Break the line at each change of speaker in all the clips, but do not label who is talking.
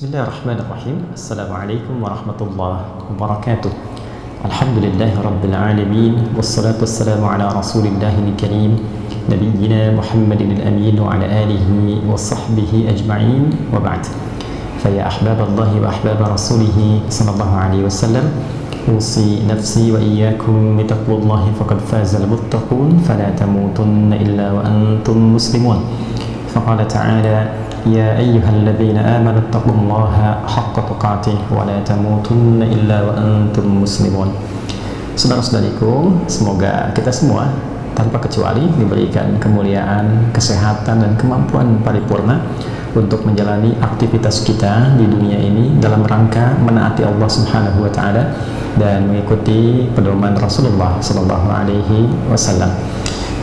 Bismillahirrahmanirrahim. Assalamualaikum warahmatullahi wabarakatuh. Alhamdulillahi rabbil alamin, wassalatu wassalamu ala rasulillahil karim, nabiyyina Muhammadin al-amin wa ala alihi wa sahbihi ajma'in, wa ba'd. Faya ahbaballahi wa ahbaba rasulihi sallallahu alaihi wasallam, usi nafsi wa iyyakum bitaqwallahi faqad fazal muttaqun, fala tamutunna illa wa antum muslimun. Faqala ta'ala: Ya ayyuhalladzina amanu taqullaha haqqa tuqatih wa la tamutunna illa wa antum muslimun. Saudara-saudariku, semoga kita semua tanpa kecuali diberikan kemuliaan, kesehatan dan kemampuan paripurna untuk menjalani aktivitas kita di dunia ini dalam rangka menaati Allah Subhanahu wa taala dan mengikuti pedoman Rasulullah sallallahu alaihi wasallam.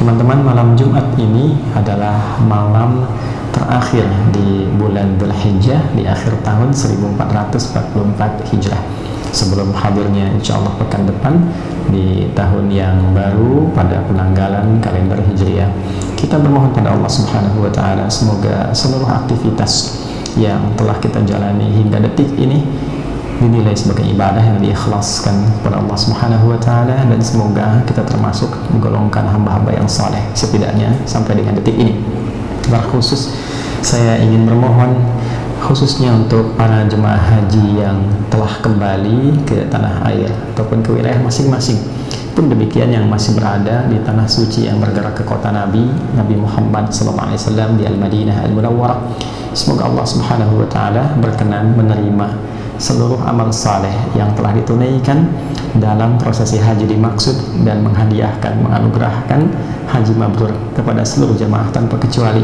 Teman-teman, malam Jumat ini adalah malam terakhir di bulan Dzulhijjah di akhir tahun 1444 Hijrah, sebelum hadirnya insyaallah pekan depan di tahun yang baru pada penanggalan kalender Hijriah. Kita bermohon pada Allah Subhanahu wa taala semoga seluruh aktivitas yang telah kita jalani hingga detik ini dinilai sebagai ibadah yang diikhlaskan kepada Allah Subhanahu wa taala, dan semoga kita termasuk menggolongkan hamba-hamba yang saleh setidaknya sampai dengan detik ini. Khusus saya ingin bermohon khususnya untuk para jemaah haji yang telah kembali ke tanah air ataupun ke wilayah masing-masing, pun demikian yang masih berada di tanah suci yang bergerak ke kota Nabi Muhammad SAW di Al-Madinah Al-Munawwarah. Semoga Allah Subhanahu wa taala berkenan menerima seluruh amal saleh yang telah ditunaikan dalam prosesi haji dimaksud dan menghadiahkan, menganugerahkan haji mabrur kepada seluruh jemaah tanpa kecuali,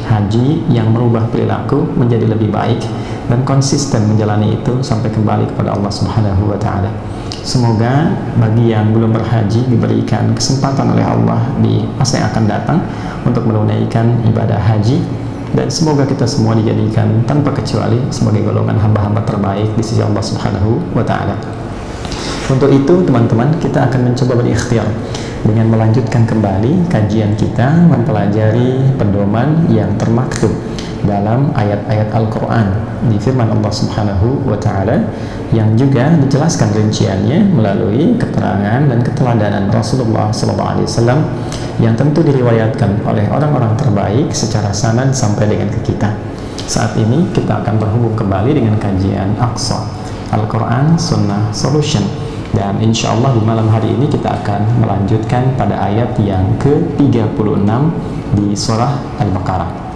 haji yang merubah perilaku menjadi lebih baik dan konsisten menjalani itu sampai kembali kepada Allah Subhanahu wa taala. Semoga bagi yang belum berhaji diberikan kesempatan oleh Allah di masa yang akan datang untuk menunaikan ibadah haji, dan semoga kita semua dijadikan tanpa kecuali sebagai golongan hamba-hamba terbaik di sisi Allah Subhanahu wa taala. Untuk itu teman-teman, kita akan mencoba berikhtiar dengan melanjutkan kembali kajian kita mempelajari pedoman yang termaktub dalam ayat-ayat Al-Quran di firman Allah Subhanahu wa ta'ala, yang juga dijelaskan rinciannya melalui keterangan dan keteladanan Rasulullah SAW yang tentu diriwayatkan oleh orang-orang terbaik secara sanad sampai dengan ke kita. Saat ini kita akan berhubung kembali dengan kajian Aqsa Al-Quran Sunnah Solution, dan insya Allah di malam hari ini kita akan melanjutkan pada ayat yang ke-36 di surah Al-Baqarah.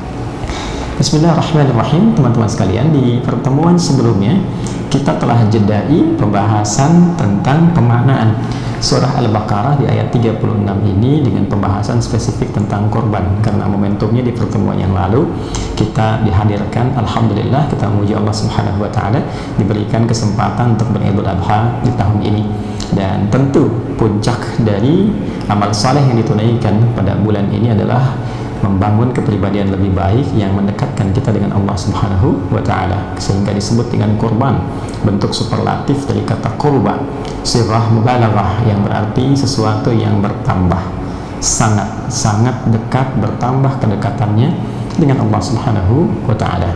Bismillahirrahmanirrahim. Teman-teman sekalian, di pertemuan sebelumnya kita telah jedai pembahasan tentang pemaknaan surah Al-Baqarah di ayat 36 ini dengan pembahasan spesifik tentang korban, karena momentumnya di pertemuan yang lalu kita dihadirkan, alhamdulillah kita memuji Allah Subhanahu wa taala diberikan kesempatan untuk beridul adha di tahun ini, dan tentu puncak dari amal saleh yang ditunaikan pada bulan ini adalah membangun kepribadian lebih baik yang mendekatkan kita dengan Allah Subhanahu wa taala, sehingga disebut dengan kurban, bentuk superlatif dari kata qurba, sirah mubalaghah yang berarti sesuatu yang bertambah, sangat dekat, bertambah kedekatannya dengan Allah Subhanahu wa taala.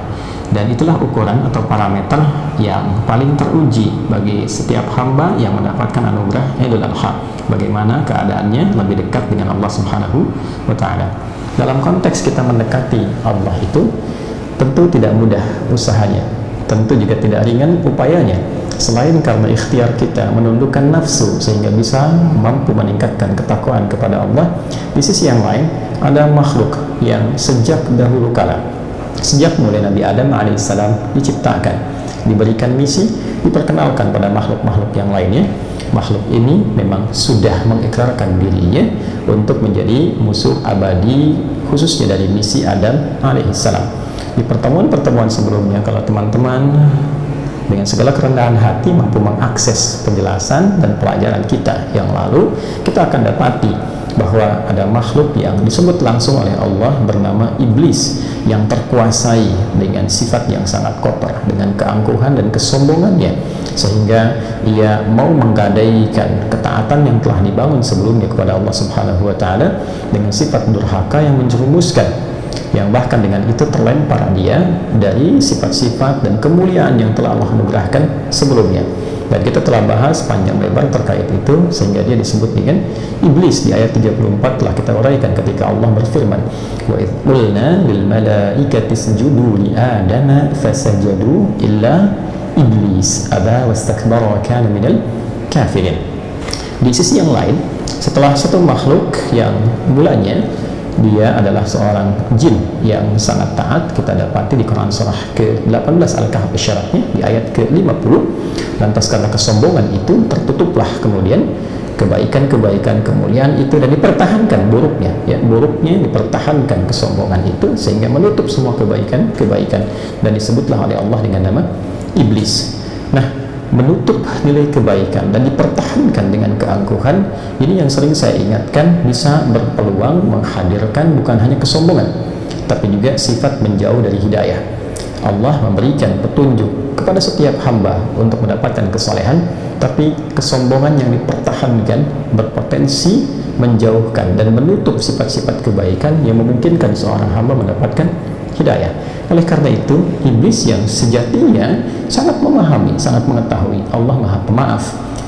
Dan itulah ukuran atau parameter yang paling teruji bagi setiap hamba yang mendapatkan anugerah Idul Adha, bagaimana keadaannya lebih dekat dengan Allah Subhanahu wa taala. Dalam konteks kita mendekati Allah itu tentu tidak mudah usahanya, tentu juga tidak ringan upayanya, selain karena ikhtiar kita menundukkan nafsu sehingga bisa mampu meningkatkan ketakwaan kepada Allah. Di sisi yang lain, ada makhluk yang sejak dahulu kala, sejak mulai Nabi Adam alaihissalam diciptakan, diberikan misi, diperkenalkan pada makhluk-makhluk yang lainnya. Makhluk ini memang sudah mengikrarkan dirinya untuk menjadi musuh abadi, khususnya dari misi Adam alaihissalam. Di pertemuan-pertemuan sebelumnya, kalau teman-teman dengan segala kerendahan hati mampu mengakses penjelasan dan pelajaran kita yang lalu, kita akan dapati bahwa ada makhluk yang disebut langsung oleh Allah bernama iblis, yang terkuasai dengan sifat yang sangat kotor, dengan keangkuhan dan kesombongannya, sehingga ia mau menggadaikan ketaatan yang telah dibangun sebelumnya kepada Allah Subhanahu wa taala dengan sifat durhaka yang menjerumuskan yang bahkan dengan itu terlempar dia dari sifat-sifat dan kemuliaan yang telah Allah anugerahkan sebelumnya. Dan kita telah bahas panjang lebar terkait itu sehingga dia disebut dengan iblis. Di ayat 34 telah kita uraikan ketika Allah berfirman, wa idh qulna lil malaikati isjudu li adama fasajadu illa iblis aba wastakbara wa kana minal kafirin. Di sisi yang lain, setelah satu makhluk yang mulanya dia adalah seorang jin yang sangat taat, kita dapati di Quran surah ke-18 Al-Kahf isyaratnya di ayat ke-50. Lantas karena kesombongan itu tertutuplah kemudian kebaikan-kebaikan kemuliaan itu dan dipertahankan buruknya, ya, buruknya dipertahankan kesombongan itu sehingga menutup semua kebaikan-kebaikan dan disebutlah oleh Allah dengan nama iblis. Nah, menutup nilai kebaikan dan dipertahankan dengan keangkuhan ini yang sering saya ingatkan bisa berpeluang menghadirkan bukan hanya kesombongan tapi juga sifat menjauh dari hidayah. Allah memberikan petunjuk kepada setiap hamba untuk mendapatkan kesalehan, tapi kesombongan yang dipertahankan berpotensi menjauhkan dan menutup sifat-sifat kebaikan yang memungkinkan seorang hamba mendapatkan hidayah. Oleh karena itu, iblis yang sejatinya sangat memahami, sangat mengetahui Allah Maha Pemaaf,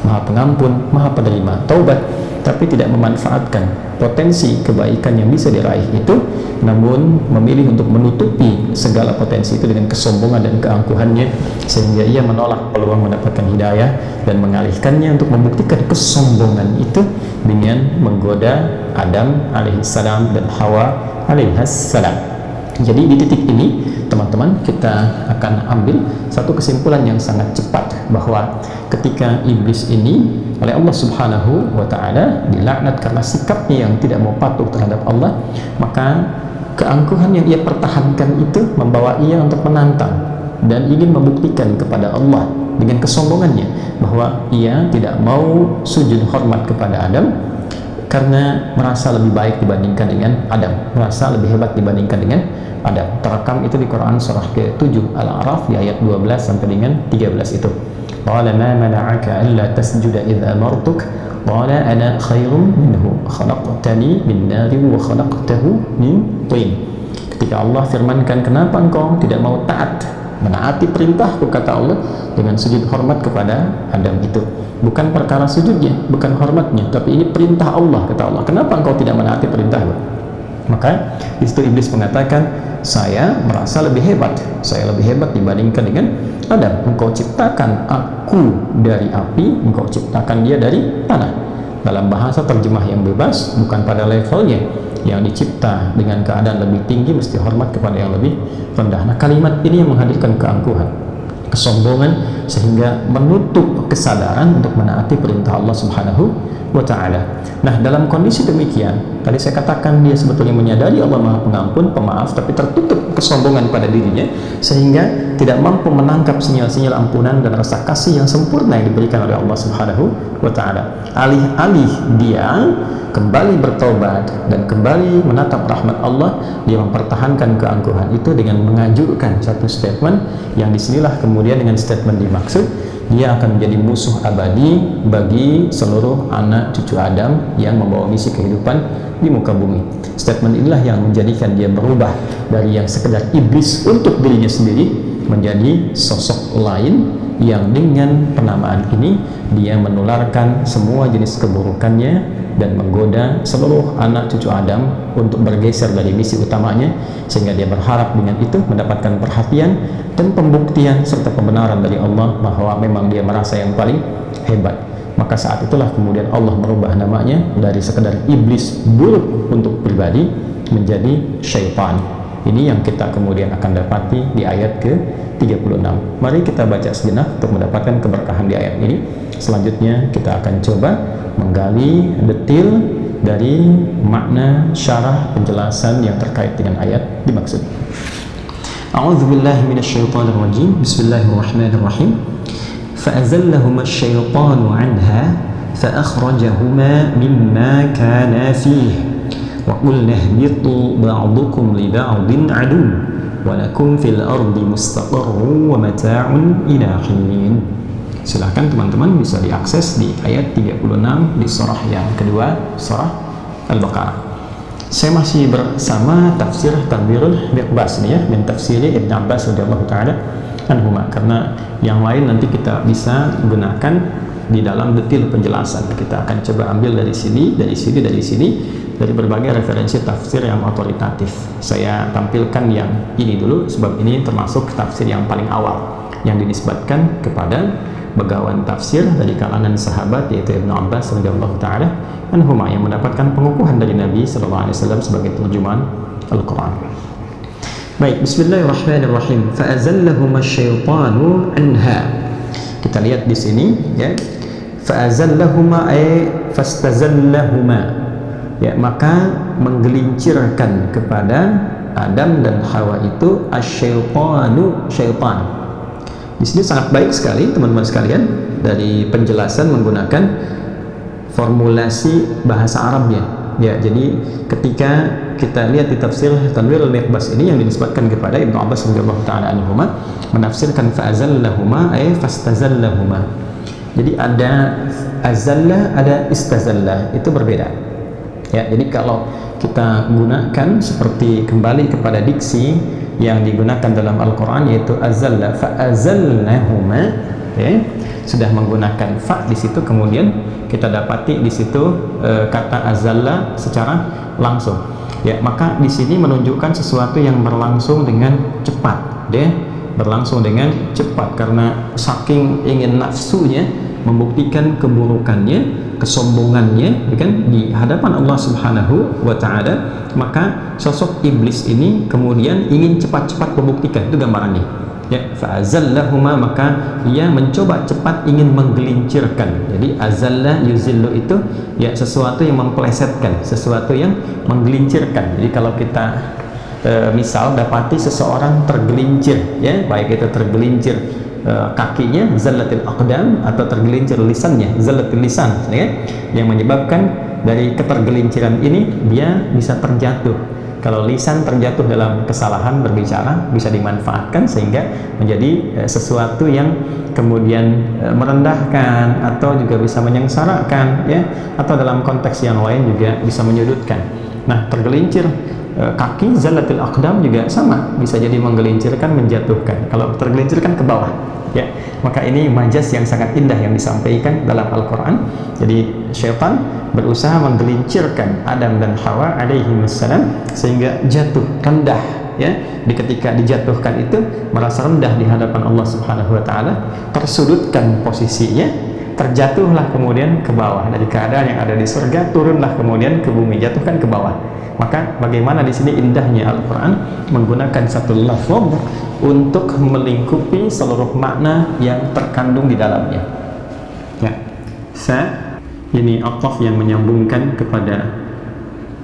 Maha Pengampun, Maha Penerima taubat, tapi tidak memanfaatkan potensi kebaikan yang bisa diraih itu, namun memilih untuk menutupi segala potensi itu dengan kesombongan dan keangkuhannya, sehingga ia menolak peluang mendapatkan hidayah dan mengalihkannya untuk membuktikan kesombongan itu dengan menggoda Adam alaihissalam dan Hawa alaihassalam. Jadi di titik ini teman-teman kita akan ambil satu kesimpulan yang sangat cepat bahwa ketika iblis ini oleh Allah Subhanahu wa taala dilaknat karena sikapnya yang tidak mau patuh terhadap Allah, maka keangkuhan yang ia pertahankan itu membawa ia untuk menantang dan ingin membuktikan kepada Allah dengan kesombongannya bahwa ia tidak mau sujud hormat kepada Adam karena merasa lebih baik dibandingkan dengan Adam, merasa lebih hebat dibandingkan dengan Adam. Terekam itu di Quran surah ke-7 Al-A'raf di ayat 12 sampai dengan 13 itu. Qala ma mana'aka alla tasjuda idh amartuk qala ana khairum minhu khalaqtani min narin wa khalaqtahu min tin. Ketika Allah firmankan, kenapa engkau tidak mau taat menaati perintahku, kata Allah, dengan sujud hormat kepada Adam itu. Bukan perkara sujudnya, bukan hormatnya, tapi ini perintah Allah, kata Allah. Kenapa engkau tidak menaati perintahku? Maka di situ iblis mengatakan, saya merasa lebih hebat, saya lebih hebat dibandingkan dengan Adam. Engkau ciptakan aku dari api, engkau ciptakan dia dari tanah. Dalam bahasa terjemah yang bebas, bukan pada levelnya. Yang dicipta dengan keadaan lebih tinggi mesti hormat kepada yang lebih rendah. Nah, kalimat ini yang menghadirkan keangkuhan, kesombongan, sehingga menutup kesadaran untuk menaati perintah Allah Subhanahu wa ta'ala. Nah, dalam kondisi demikian, tadi saya katakan dia sebetulnya menyadari Allah Maha Pengampun, Pemaaf, tapi tertutup kesombongan pada dirinya sehingga tidak mampu menangkap sinyal-sinyal ampunan dan rasa kasih yang sempurna yang diberikan oleh Allah Subhanahu wa ta'ala. Alih-alih dia kembali bertobat dan kembali menatap rahmat Allah, dia mempertahankan keangkuhan itu dengan mengajukan satu statement yang disinilah kemudian dengan statement dimaksud dia akan menjadi musuh abadi bagi seluruh anak cucu Adam yang membawa misi kehidupan di muka bumi. Statement inilah yang menjadikan dia berubah dari yang sekedar iblis untuk dirinya sendiri menjadi sosok lain yang dengan penamaan ini dia menularkan semua jenis keburukannya dan menggoda seluruh anak cucu Adam untuk bergeser dari misi utamanya, sehingga dia berharap dengan itu mendapatkan perhatian dan pembuktian serta pembenaran dari Allah bahwa memang dia merasa yang paling hebat. Maka saat itulah kemudian Allah merubah namanya dari sekedar iblis buruk untuk pribadi menjadi syaitan. Ini yang kita kemudian akan dapati di ayat ke-36. Mari kita baca sejenak untuk mendapatkan keberkahan di ayat ini. Selanjutnya kita akan coba menggali detil dari makna syarah penjelasan yang terkait dengan ayat dimaksud. A'udzubillahi minasyaitonir rajim. Bismillahirrahmanirrahim. Fa'azallahuma asy-syaitanu 'anha fa'akhrajahuma mimma kana fihi wa qulna ihbitu ba'dukum li ba'din 'adu wa lakum fil ardi mustaqarrun wa mata'un ila hin. Silahkan teman-teman bisa diakses di ayat 36 di surah yang kedua, surah Al-Baqarah. Saya masih bersama tafsir Tanwirul Miqbas ini ya, min tafsiri Ibn Abbas radhiyallahu taala anhuma, karena yang lain nanti kita bisa gunakan di dalam detail penjelasan. Kita akan coba ambil dari sini, dari berbagai referensi tafsir yang otoritatif. Saya tampilkan yang ini dulu, sebab ini termasuk tafsir yang paling awal yang dinisbatkan kepada begawan tafsir dari kalangan sahabat, yaitu Ibnu Abbas radhiyallahu taala anhuma, yang mendapatkan pengukuhan dari Nabi sallallahu alaihi wasallam sebagai terjemahan Al-Qur'an. Baik, bismillahirrahmanirrahim. Fa'azallahuma asyaitanu anha. Kita lihat di sini ya. Fa'azallahuma ay fastazallahuma. Ya, maka menggelincirkan kepada Adam dan Hawa itu asyaitanu, syaitan. Di sini sangat baik sekali teman-teman sekalian dari penjelasan menggunakan formulasi bahasa Arabnya. Ya, jadi ketika kita lihat di tafsir Tanwirul Miqbas ini yang dinisbatkan kepada Ibnu Abbas radhiyallahu taala anhuma, menafsirkan fa'azallahuma ay fastazallahuma. Jadi ada azalla, ada istazalla, itu berbeda. Ya, jadi kalau kita gunakan seperti kembali kepada diksi yang digunakan dalam Al-Quran, yaitu azalla, fa'azallahuma, ya, sudah menggunakan fa di situ, kemudian kita dapati di situ kata azalla secara langsung. Ya, maka di sini menunjukkan sesuatu yang berlangsung dengan cepat, ya, berlangsung dengan cepat karena saking ingin nafsunya membuktikan keburukannya, kesombongannya, kan, di hadapan Allah Subhanahu wa taala, maka sosok iblis ini kemudian ingin cepat-cepat membuktikan. Itu gambarannya. Ya, fa'azallahuma, maka ia mencoba cepat ingin menggelincirkan. Jadi azalla yuzillu itu ya sesuatu yang memplesetkan, sesuatu yang menggelincirkan. Jadi kalau kita misal dapati seseorang tergelincir, ya, baik itu tergelincir kakinya, zallatil aqdam, atau tergelincir lisannya, zallatil lisan, ya, yang menyebabkan dari ketergelinciran ini dia bisa terjatuh. Kalau lisan terjatuh dalam kesalahan berbicara, bisa dimanfaatkan sehingga menjadi sesuatu yang kemudian merendahkan atau juga bisa menyengsarakan, ya, atau dalam konteks yang lain juga bisa menyudutkan. Nah, tergelincir kaki, zallatil aqdam, juga sama, bisa jadi menggelincirkan, menjatuhkan. Kalau tergelincirkan ke bawah, ya, maka ini majas yang sangat indah yang disampaikan dalam Al-Quran. Jadi syaitan berusaha menggelincirkan Adam dan Hawa alaihimussalam sehingga jatuh rendah, ya, ketika dijatuhkan itu merasa rendah di hadapan Allah Subhanahu wa taala, tersudutkan posisinya, terjatuhlah kemudian ke bawah dari keadaan yang ada di surga, turunlah kemudian ke bumi, jatuhkan ke bawah. Maka bagaimana di sini indahnya Al-Quran menggunakan satu lafaz untuk melingkupi seluruh makna yang terkandung di dalamnya. Ya, ini ataf yang menyambungkan kepada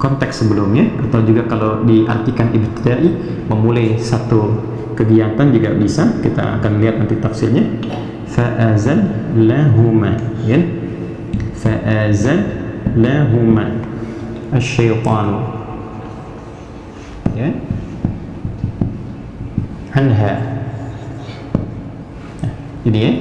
konteks sebelumnya, atau juga kalau diartikan ibtidai, memulai satu kegiatan juga bisa. Kita akan lihat nanti tafsirnya. Fa'azallahuma, ya, fa'azallahuma asyaitanu, ya, anha. Ini ya,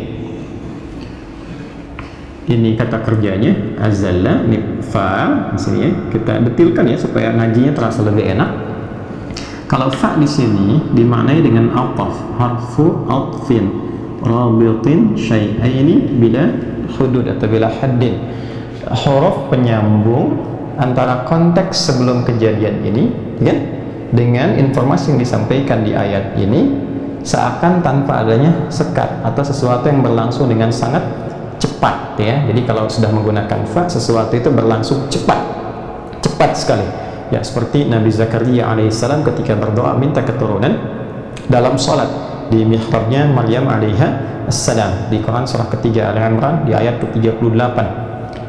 ini kata kerjanya azalla, ini fa di sini ya. Kita detilkan ya supaya ngajinya terasa lebih enak. Kalau fa di sini dimaknai dengan ataf, harfu atfin rabitin syai'aini bila hudud atau bila haddin, huruf penyambung antara konteks sebelum kejadian ini, kan, dengan informasi yang disampaikan di ayat ini, seakan tanpa adanya sekat atau sesuatu yang berlangsung dengan sangat cepat, ya. Jadi kalau sudah menggunakan fa, sesuatu itu berlangsung cepat sekali, ya, seperti Nabi Zakaria alaihissalam ketika berdoa minta keturunan dalam sholat di mihrabnya Maryam alaiha assalam di Quran surah ketiga Al-Imran di ayat ke-38,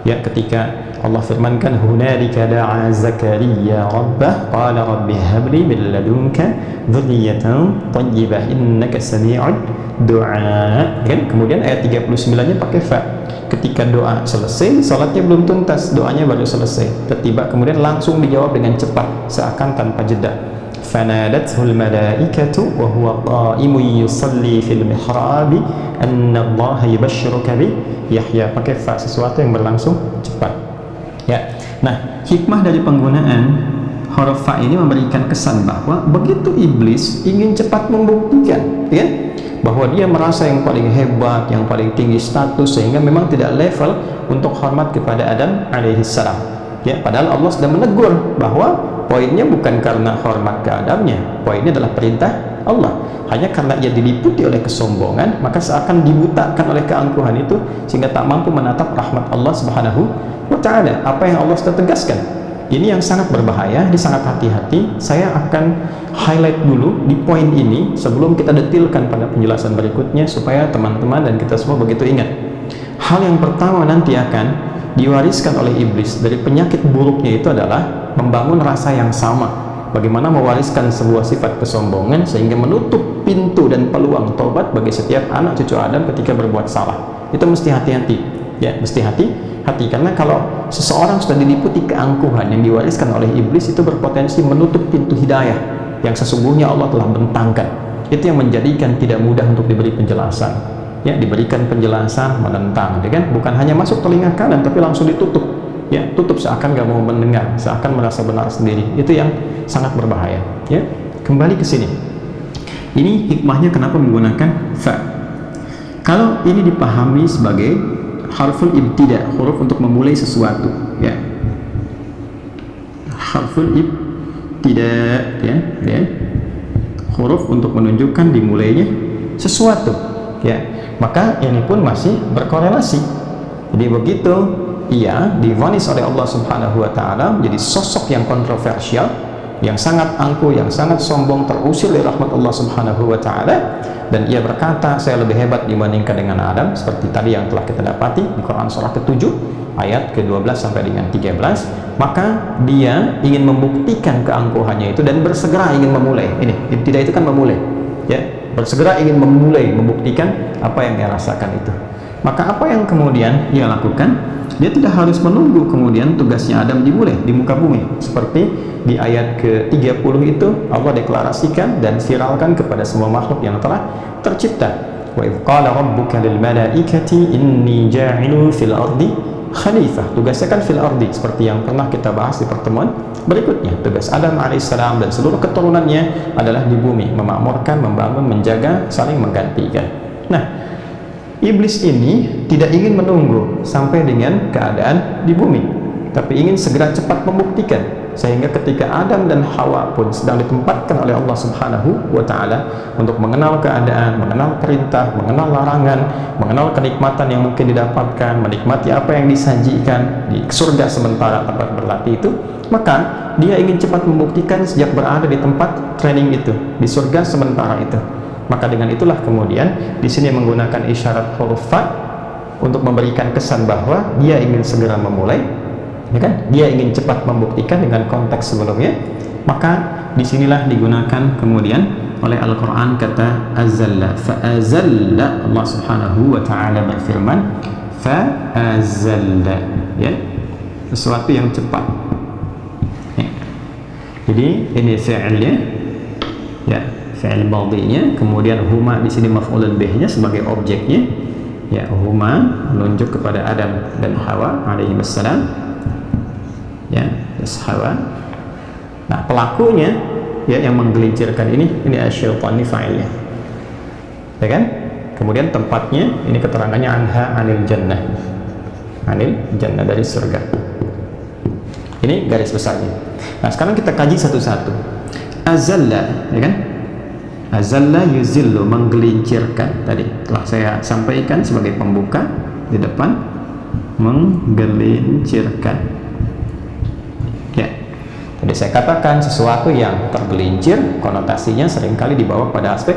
ya, ketika Allah firmankan hunalika da'a Zakaria rabbah qala rabbi habli min ladunka dzurriyyatan thayyibah innaka sami'ud du'a, kan. Kemudian ayat 39-nya pakai fa. Ketika doa selesai, salatnya belum tuntas, doanya baru selesai, tiba kemudian langsung dijawab dengan cepat seakan tanpa jeda. Fanadathul malaikatu wa huwa qa'imun yusalli fil mihrab anna Allah yubashshiruka bi Yahya, pakai fa, sesuatu yang berlangsung cepat. Ya, nah, hikmah dari penggunaan huruf fa ini memberikan kesan bahwa begitu iblis ingin cepat membuktikan, ya, bahwa dia merasa yang paling hebat, yang paling tinggi status, sehingga memang tidak level untuk hormat kepada Adam alaihissalam. Ya, padahal Allah sudah menegur bahwa poinnya bukan karena hormat ke Adamnya, poinnya adalah perintah Allah. Hanya karena ia diliputi oleh kesombongan, maka seakan dibutakan oleh keangkuhan itu, sehingga tak mampu menatap rahmat Allah Subhanahu wa ta'ala, apa yang Allah sudah tegaskan. Ini yang sangat berbahaya, ini sangat hati-hati. Saya akan highlight dulu di poin ini sebelum kita detilkan pada penjelasan berikutnya, supaya teman-teman dan kita semua begitu ingat. Hal yang pertama nanti akan diwariskan oleh iblis dari penyakit buruknya itu adalah membangun rasa yang sama. Bagaimana mewariskan sebuah sifat kesombongan sehingga menutup pintu dan peluang taubat bagi setiap anak cucu Adam ketika berbuat salah. Itu mesti hati-hati, ya, mesti hati-hati, karena kalau seseorang sudah diliputi keangkuhan yang diwariskan oleh iblis, itu berpotensi menutup pintu hidayah yang sesungguhnya Allah telah bentangkan. Itu yang menjadikan tidak mudah untuk diberi penjelasan, ya, diberikan penjelasan menentang, ya kan? Bukan hanya masuk telinga kanan tapi langsung ditutup, ya, tutup seakan gak mau mendengar, seakan merasa benar sendiri. Itu yang sangat berbahaya, ya. Kembali ke sini, ini hikmahnya kenapa menggunakan fa. Kalau ini dipahami sebagai harful ibtida, huruf untuk memulai sesuatu, ya, harful ibtida, ya, huruf untuk menunjukkan dimulainya sesuatu, ya, maka ini pun masih berkorelasi. Jadi begitu ia divonis oleh Allah Subhanahu wa ta'ala menjadi sosok yang kontroversial, yang sangat angkuh, yang sangat sombong, terusir dari rahmat Allah Subhanahu wa ta'ala, dan ia berkata, saya lebih hebat dibandingkan dengan Adam, seperti tadi yang telah kita dapati di Quran surah ke-7 ayat ke-12 sampai dengan 13. Maka dia ingin membuktikan keangkuhannya itu dan bersegera ingin memulai. Ini ibtidah itu kan memulai, ya, bersegera ingin memulai, membuktikan apa yang ia rasakan itu. Maka apa yang kemudian ia lakukan? Dia tidak harus menunggu kemudian tugasnya Adam dimulai di muka bumi. Seperti di ayat ke-30 itu Allah deklarasikan dan viralkan kepada semua makhluk yang telah tercipta. Wa idh qala rabbuka lil malaikati inni ja'ilun fil ardi khalifah. Tugasnya kan fil ardi, seperti yang pernah kita bahas di pertemuan berikutnya. Tugas Adam alaihissalam dan seluruh keturunannya adalah di bumi, memakmurkan, membangun, menjaga, saling menggantikan. Nah, iblis ini tidak ingin menunggu sampai dengan keadaan di bumi, tapi ingin segera cepat membuktikan, sehingga ketika Adam dan Hawa pun sedang ditempatkan oleh Allah Subhanahu wa ta'ala untuk mengenal keadaan, mengenal perintah, mengenal larangan, mengenal kenikmatan yang mungkin didapatkan, menikmati apa yang disajikan di surga sementara tempat berlatih itu, maka dia ingin cepat membuktikan sejak berada di tempat training itu, di surga sementara itu. Maka dengan itulah kemudian di sini menggunakan isyarat huruf fa untuk memberikan kesan bahwa dia ingin segera memulai, ya kan? Dia ingin cepat membuktikan dengan konteks sebelumnya. Maka disinilah digunakan kemudian oleh Al-Quran kata azalla. Fa azalla, Allah Subhanahu wa ta'ala berfirman fa azalla, ya, sesuatu yang cepat, ya. Jadi ini fi'ilnya, ya, fi'il madhinya, kemudian huma di sini maf'ulun bihnya sebagai objeknya, ya, huma menunjuk kepada Adam dan Hawa alaihi wassalam, ya, Hawa. Nah, pelakunya, ya, yang menggelincirkan ini asyaitan, ini fa'ilnya, ya kan? Kemudian tempatnya ini keterangannya anha anil jannah, dari surga. Ini garis besarnya. Nah, sekarang kita kaji satu-satu. Azalla, ya kan? Azalla yuzillu, menggelincirkan. Tadi telah saya sampaikan sebagai pembuka di depan, menggelincirkan, ya. Tadi saya katakan sesuatu yang tergelincir konotasinya seringkali dibawa pada aspek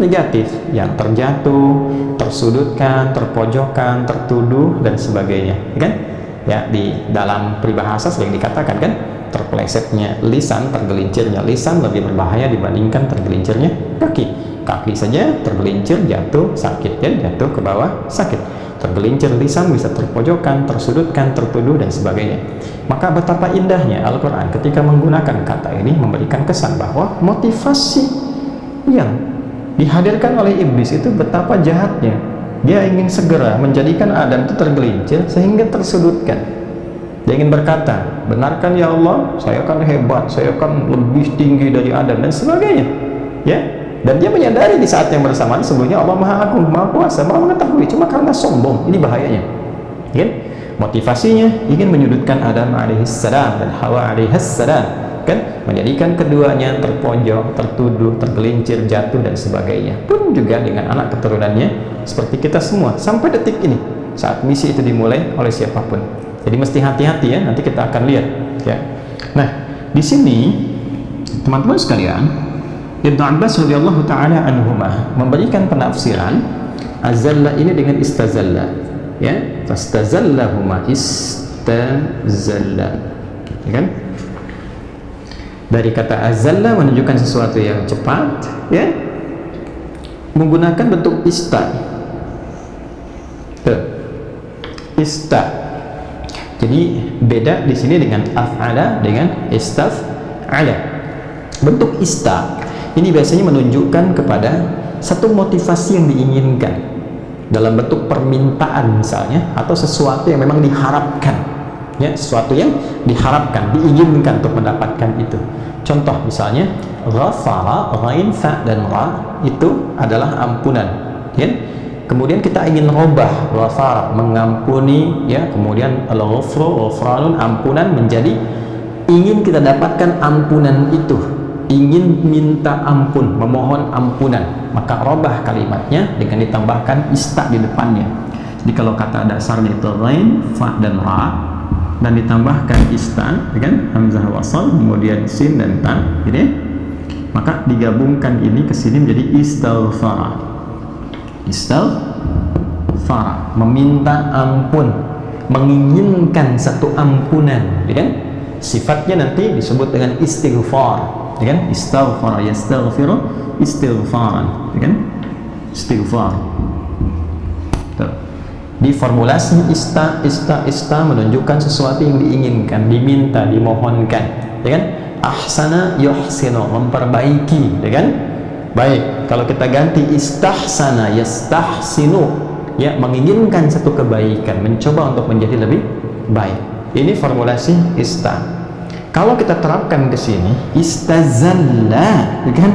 negatif, yang terjatuh, tersudutkan, terpojokkan, tertuduh dan sebagainya, ya kan? Ya, di dalam peribahasa sering dikatakan kan, terpelesetnya lisan, tergelincirnya lisan lebih berbahaya dibandingkan tergelincirnya kaki. Kaki saja tergelincir jatuh sakit, ya, jatuh ke bawah sakit. Tergelincir lisan bisa terpojokkan, tersudutkan, tertuduh dan sebagainya. Maka betapa indahnya Al-Quran ketika menggunakan kata ini memberikan kesan bahwa motivasi yang dihadirkan oleh iblis itu betapa jahatnya. Dia ingin segera menjadikan Adam itu tergelincir sehingga tersudutkan, Dia ingin berkata, benarkan ya Allah, saya akan hebat, saya akan lebih tinggi dari Adam dan sebagainya. Ya, dan dia menyadari di saat yang bersamaan sesungguhnya Allah Maha Agung, Maha Kuasa, Maha Mengetahui. Cuma karena sombong, ini bahayanya. Ya, motivasinya ingin menyudutkan Adam alaihissalam dan Hawa alaihissalam, kan, menjadikan keduanya terpojok, tertuduh, tergelincir, jatuh dan sebagainya. Pun juga dengan anak keturunannya seperti kita semua sampai detik ini saat misi itu dimulai oleh siapapun. Jadi mesti hati-hati ya, nanti kita akan lihat ya. Nah, di sini teman-teman sekalian, Ibnu Abbas radhiyallahu taala anhuma memberikan penafsiran azalla ini dengan istazalla, ya. Fastazallahuma istazalla, ya kan? Dari kata azalla menunjukkan sesuatu yang cepat, ya, menggunakan bentuk ista. Ista. Jadi beda di sini dengan af'ala dengan istaf'ala. Bentuk ista ini biasanya menunjukkan kepada satu motivasi yang diinginkan dalam bentuk permintaan misalnya, atau sesuatu yang memang diharapkan, ya, sesuatu yang diharapkan, diinginkan untuk mendapatkan itu. Contoh misalnya ghafara, ghain, fa dan ra itu adalah ampunan, ya. Kemudian kita ingin robah ghafara, mengampuni, ya, kemudian al-ghufru, ghufranun, ampunan, menjadi ingin kita dapatkan ampunan itu, ingin minta ampun, memohon ampunan, maka robah kalimatnya dengan ditambahkan ista di depannya. Jadi kalau kata dasarnya itu ghain, fa dan ra dan ditambahkan ista, ya kan, hamzah wasal, kemudian sin dan ta, gitu ya, maka digabungkan ini ke sini menjadi istaghfara. Istighfar, meminta ampun, menginginkan satu ampunan, ya kan? Sifatnya nanti disebut dengan istighfar, ya kan? Istighfar, yastaghfiru istighfaran, ya kan? Istighfar. Tuh. Di formulasi ista menunjukkan sesuatu yang diinginkan, diminta, dimohonkan, ya kan? Ahsana yuhsinu, memperbaiki, ya kan? Baik, kalau kita ganti istahsana yastahsinu, ya, menginginkan satu kebaikan, mencoba untuk menjadi lebih baik. Ini formulasi ista. Kalau kita terapkan ke sini istazalla, ya kan,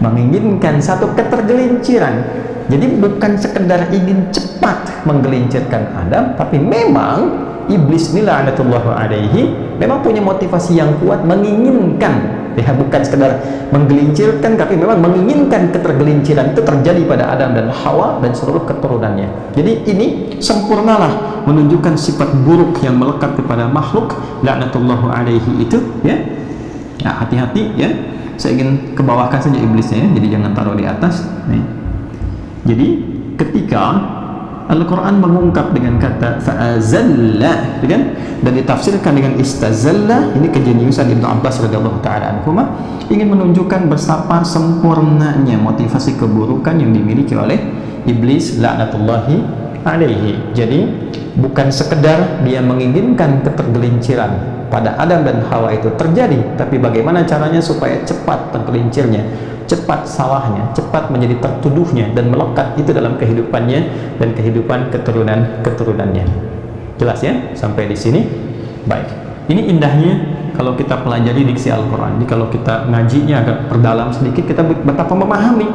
menginginkan satu ketergelinciran. Jadi bukan sekedar ingin cepat menggelincirkan Adam, tapi memang iblis ini la'natullahu alaihi memang punya motivasi yang kuat menginginkan, ya, bukan sekedar menggelincirkan, tapi memang menginginkan ketergelinciran itu terjadi pada Adam dan Hawa dan seluruh keturunannya. Jadi ini sempurnalah menunjukkan sifat buruk yang melekat kepada makhluk laknatullahu alaihi itu, ya. Nah, hati-hati ya. Saya ingin kebawahkan saja iblisnya, ya. Jadi jangan taruh di atas. Nih. Jadi ketika Al-Quran mengungkap dengan kata fa'azalla, kan, dan ditafsirkan dengan istazalla, ini kejeniusan Ibnu Abbas radhiyallahu taala anhuma ingin menunjukkan betapa sempurnanya motivasi keburukan yang dimiliki oleh iblis laknatullahi alaihi. Jadi bukan sekedar dia menginginkan ketergelinciran pada Adam dan Hawa itu terjadi, tapi bagaimana caranya supaya cepat tergelincirnya, cepat salahnya, cepat menjadi tertuduhnya dan melekat itu dalam kehidupannya dan kehidupan keturunannya. Jelas ya sampai di sini? Baik. Ini indahnya kalau kita pelajari diksi Al-Qur'an. Jadi kalau kita ngajinya agak perdalam sedikit, kita betapa memahami,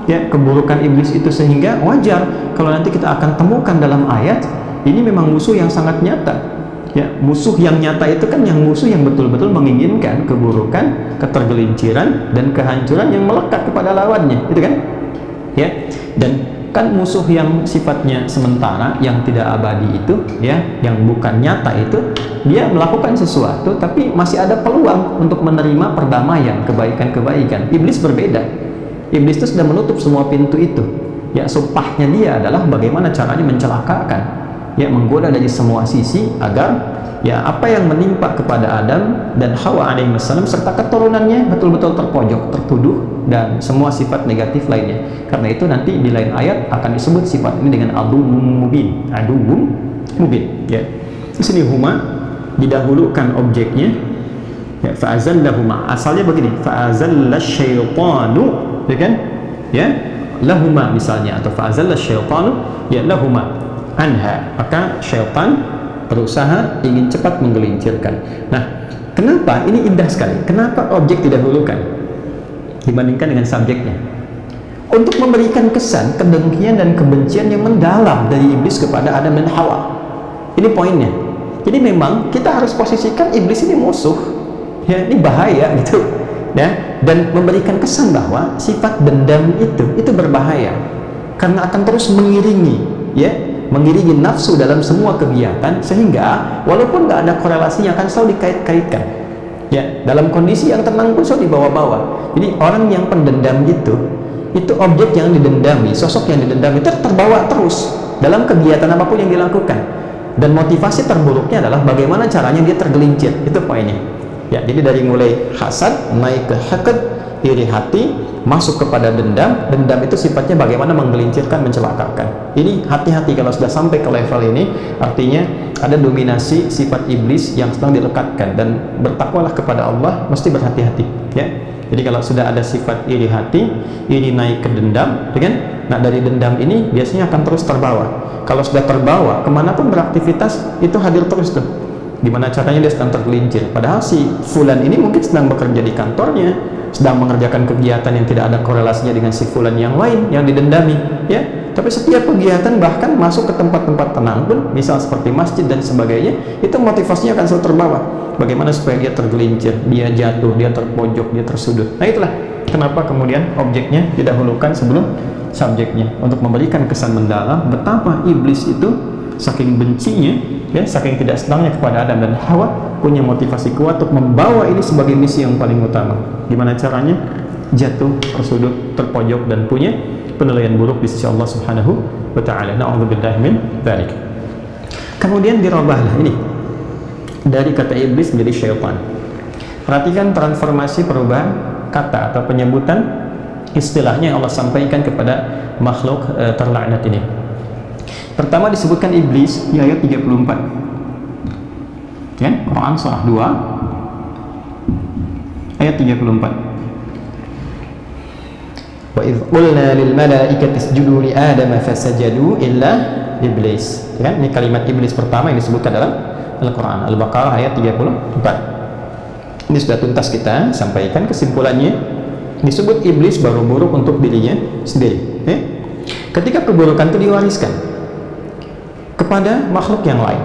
ya, keburukan iblis itu, sehingga wajar kalau nanti kita akan temukan dalam ayat ini memang musuh yang sangat nyata. Ya, musuh yang nyata itu kan yang musuh yang betul-betul menginginkan keburukan, ketergelinciran dan kehancuran yang melekat kepada lawannya, itu kan? Ya. Dan kan musuh yang sifatnya sementara, yang tidak abadi itu, ya, yang bukan nyata itu, dia melakukan sesuatu tapi masih ada peluang untuk menerima perdamaian, kebaikan-kebaikan. Iblis berbeda. Iblis itu sudah menutup semua pintu itu. Ya, sumpahnya dia adalah bagaimana caranya mencelakakan, ya, menggoda dari semua sisi agar, ya, apa yang menimpa kepada Adam dan Hawa alaihissalam serta keturunannya betul-betul terpojok, tertuduh, dan semua sifat negatif lainnya. Karena itu nanti di lain ayat akan disebut sifat ini dengan aduwwum mubin, ya. Di sini huma didahulukan objeknya, ya, fa'azallahuma, asalnya begini, fa'azallasyaitanu, ya kan, ya, lahuma misalnya, atau fa'azallasyaitanu, ya, lahuma anha, maka syaitan berusaha ingin cepat menggelincirkan. Nah, kenapa ini indah sekali? Kenapa objek didahulukan dibandingkan dengan subjeknya? Untuk memberikan kesan kedengkian dan kebencian yang mendalam dari iblis kepada Adam dan Hawa. Ini poinnya. Jadi memang kita harus posisikan iblis ini musuh, ya, ini bahaya gitu, ya, dan memberikan kesan bahwa sifat dendam itu berbahaya karena akan terus mengiringi, ya, mengiringi nafsu dalam semua kegiatan, sehingga walaupun nggak ada korelasinya akan selalu dikait-kaitkan, ya, dalam kondisi yang tenang pun selalu dibawa-bawa. Jadi orang yang pendendam itu objek yang didendami, sosok yang didendam itu terbawa terus dalam kegiatan apapun yang dilakukan, dan motivasi terburuknya adalah bagaimana caranya dia tergelincir. Itu poinnya, ya. Jadi dari mulai hasad naik ke hakad, iri hati, masuk kepada dendam. Dendam itu sifatnya bagaimana menggelincirkan, mencelakakan. Ini hati-hati kalau sudah sampai ke level ini, artinya ada dominasi sifat iblis yang sedang dilekatkan, dan bertakwalah kepada Allah, mesti berhati-hati, ya. Jadi kalau sudah ada sifat iri hati, iri naik ke dendam, nah dari dendam ini biasanya akan terus terbawa. Kalau sudah terbawa, kemanapun beraktivitas itu hadir terus tuh. Gimana caranya dia sedang tergelincir. Padahal si fulan ini mungkin sedang bekerja di kantornya, sedang mengerjakan kegiatan yang tidak ada korelasinya dengan si fulan yang lain yang didendami, ya. Tapi setiap kegiatan, bahkan masuk ke tempat-tempat tenang pun, misal seperti masjid dan sebagainya, itu motivasinya akan selalu terbawa. Bagaimana supaya dia tergelincir, dia jatuh, dia terpojok, dia tersudut. Nah itulah kenapa kemudian objeknya didahulukan sebelum subjeknya, untuk memberikan kesan mendalam betapa iblis itu saking bencinya, ya, saking tidak senangnya kepada Adam dan Hawa, punya motivasi kuat untuk membawa ini sebagai misi yang paling utama. Gimana caranya? Jatuh, tersudut, terpojok, dan punya penilaian buruk di sisi Allah Subhanahu wa ta'ala. Na'udzubillahi min dzalik. Kemudian dirubahlah ini dari kata iblis menjadi syaitan. Perhatikan transformasi perubahan kata atau penyebutan istilahnya yang Allah sampaikan kepada makhluk terlaknat ini. Pertama disebutkan iblis di ayat 34, ya, Quran surah 2 ayat 34. Wa idh qulna lil malaikati isjudu li adama fasajadu illa iblis. Ya, ini kalimat iblis pertama yang disebutkan dalam Al-Quran, Al-Baqarah ayat 34. Ini sudah tuntas kita sampaikan kesimpulannya. Disebut iblis baru buruk untuk dirinya sendiri, ya. Ketika keburukan itu diwariskan kepada makhluk yang lain,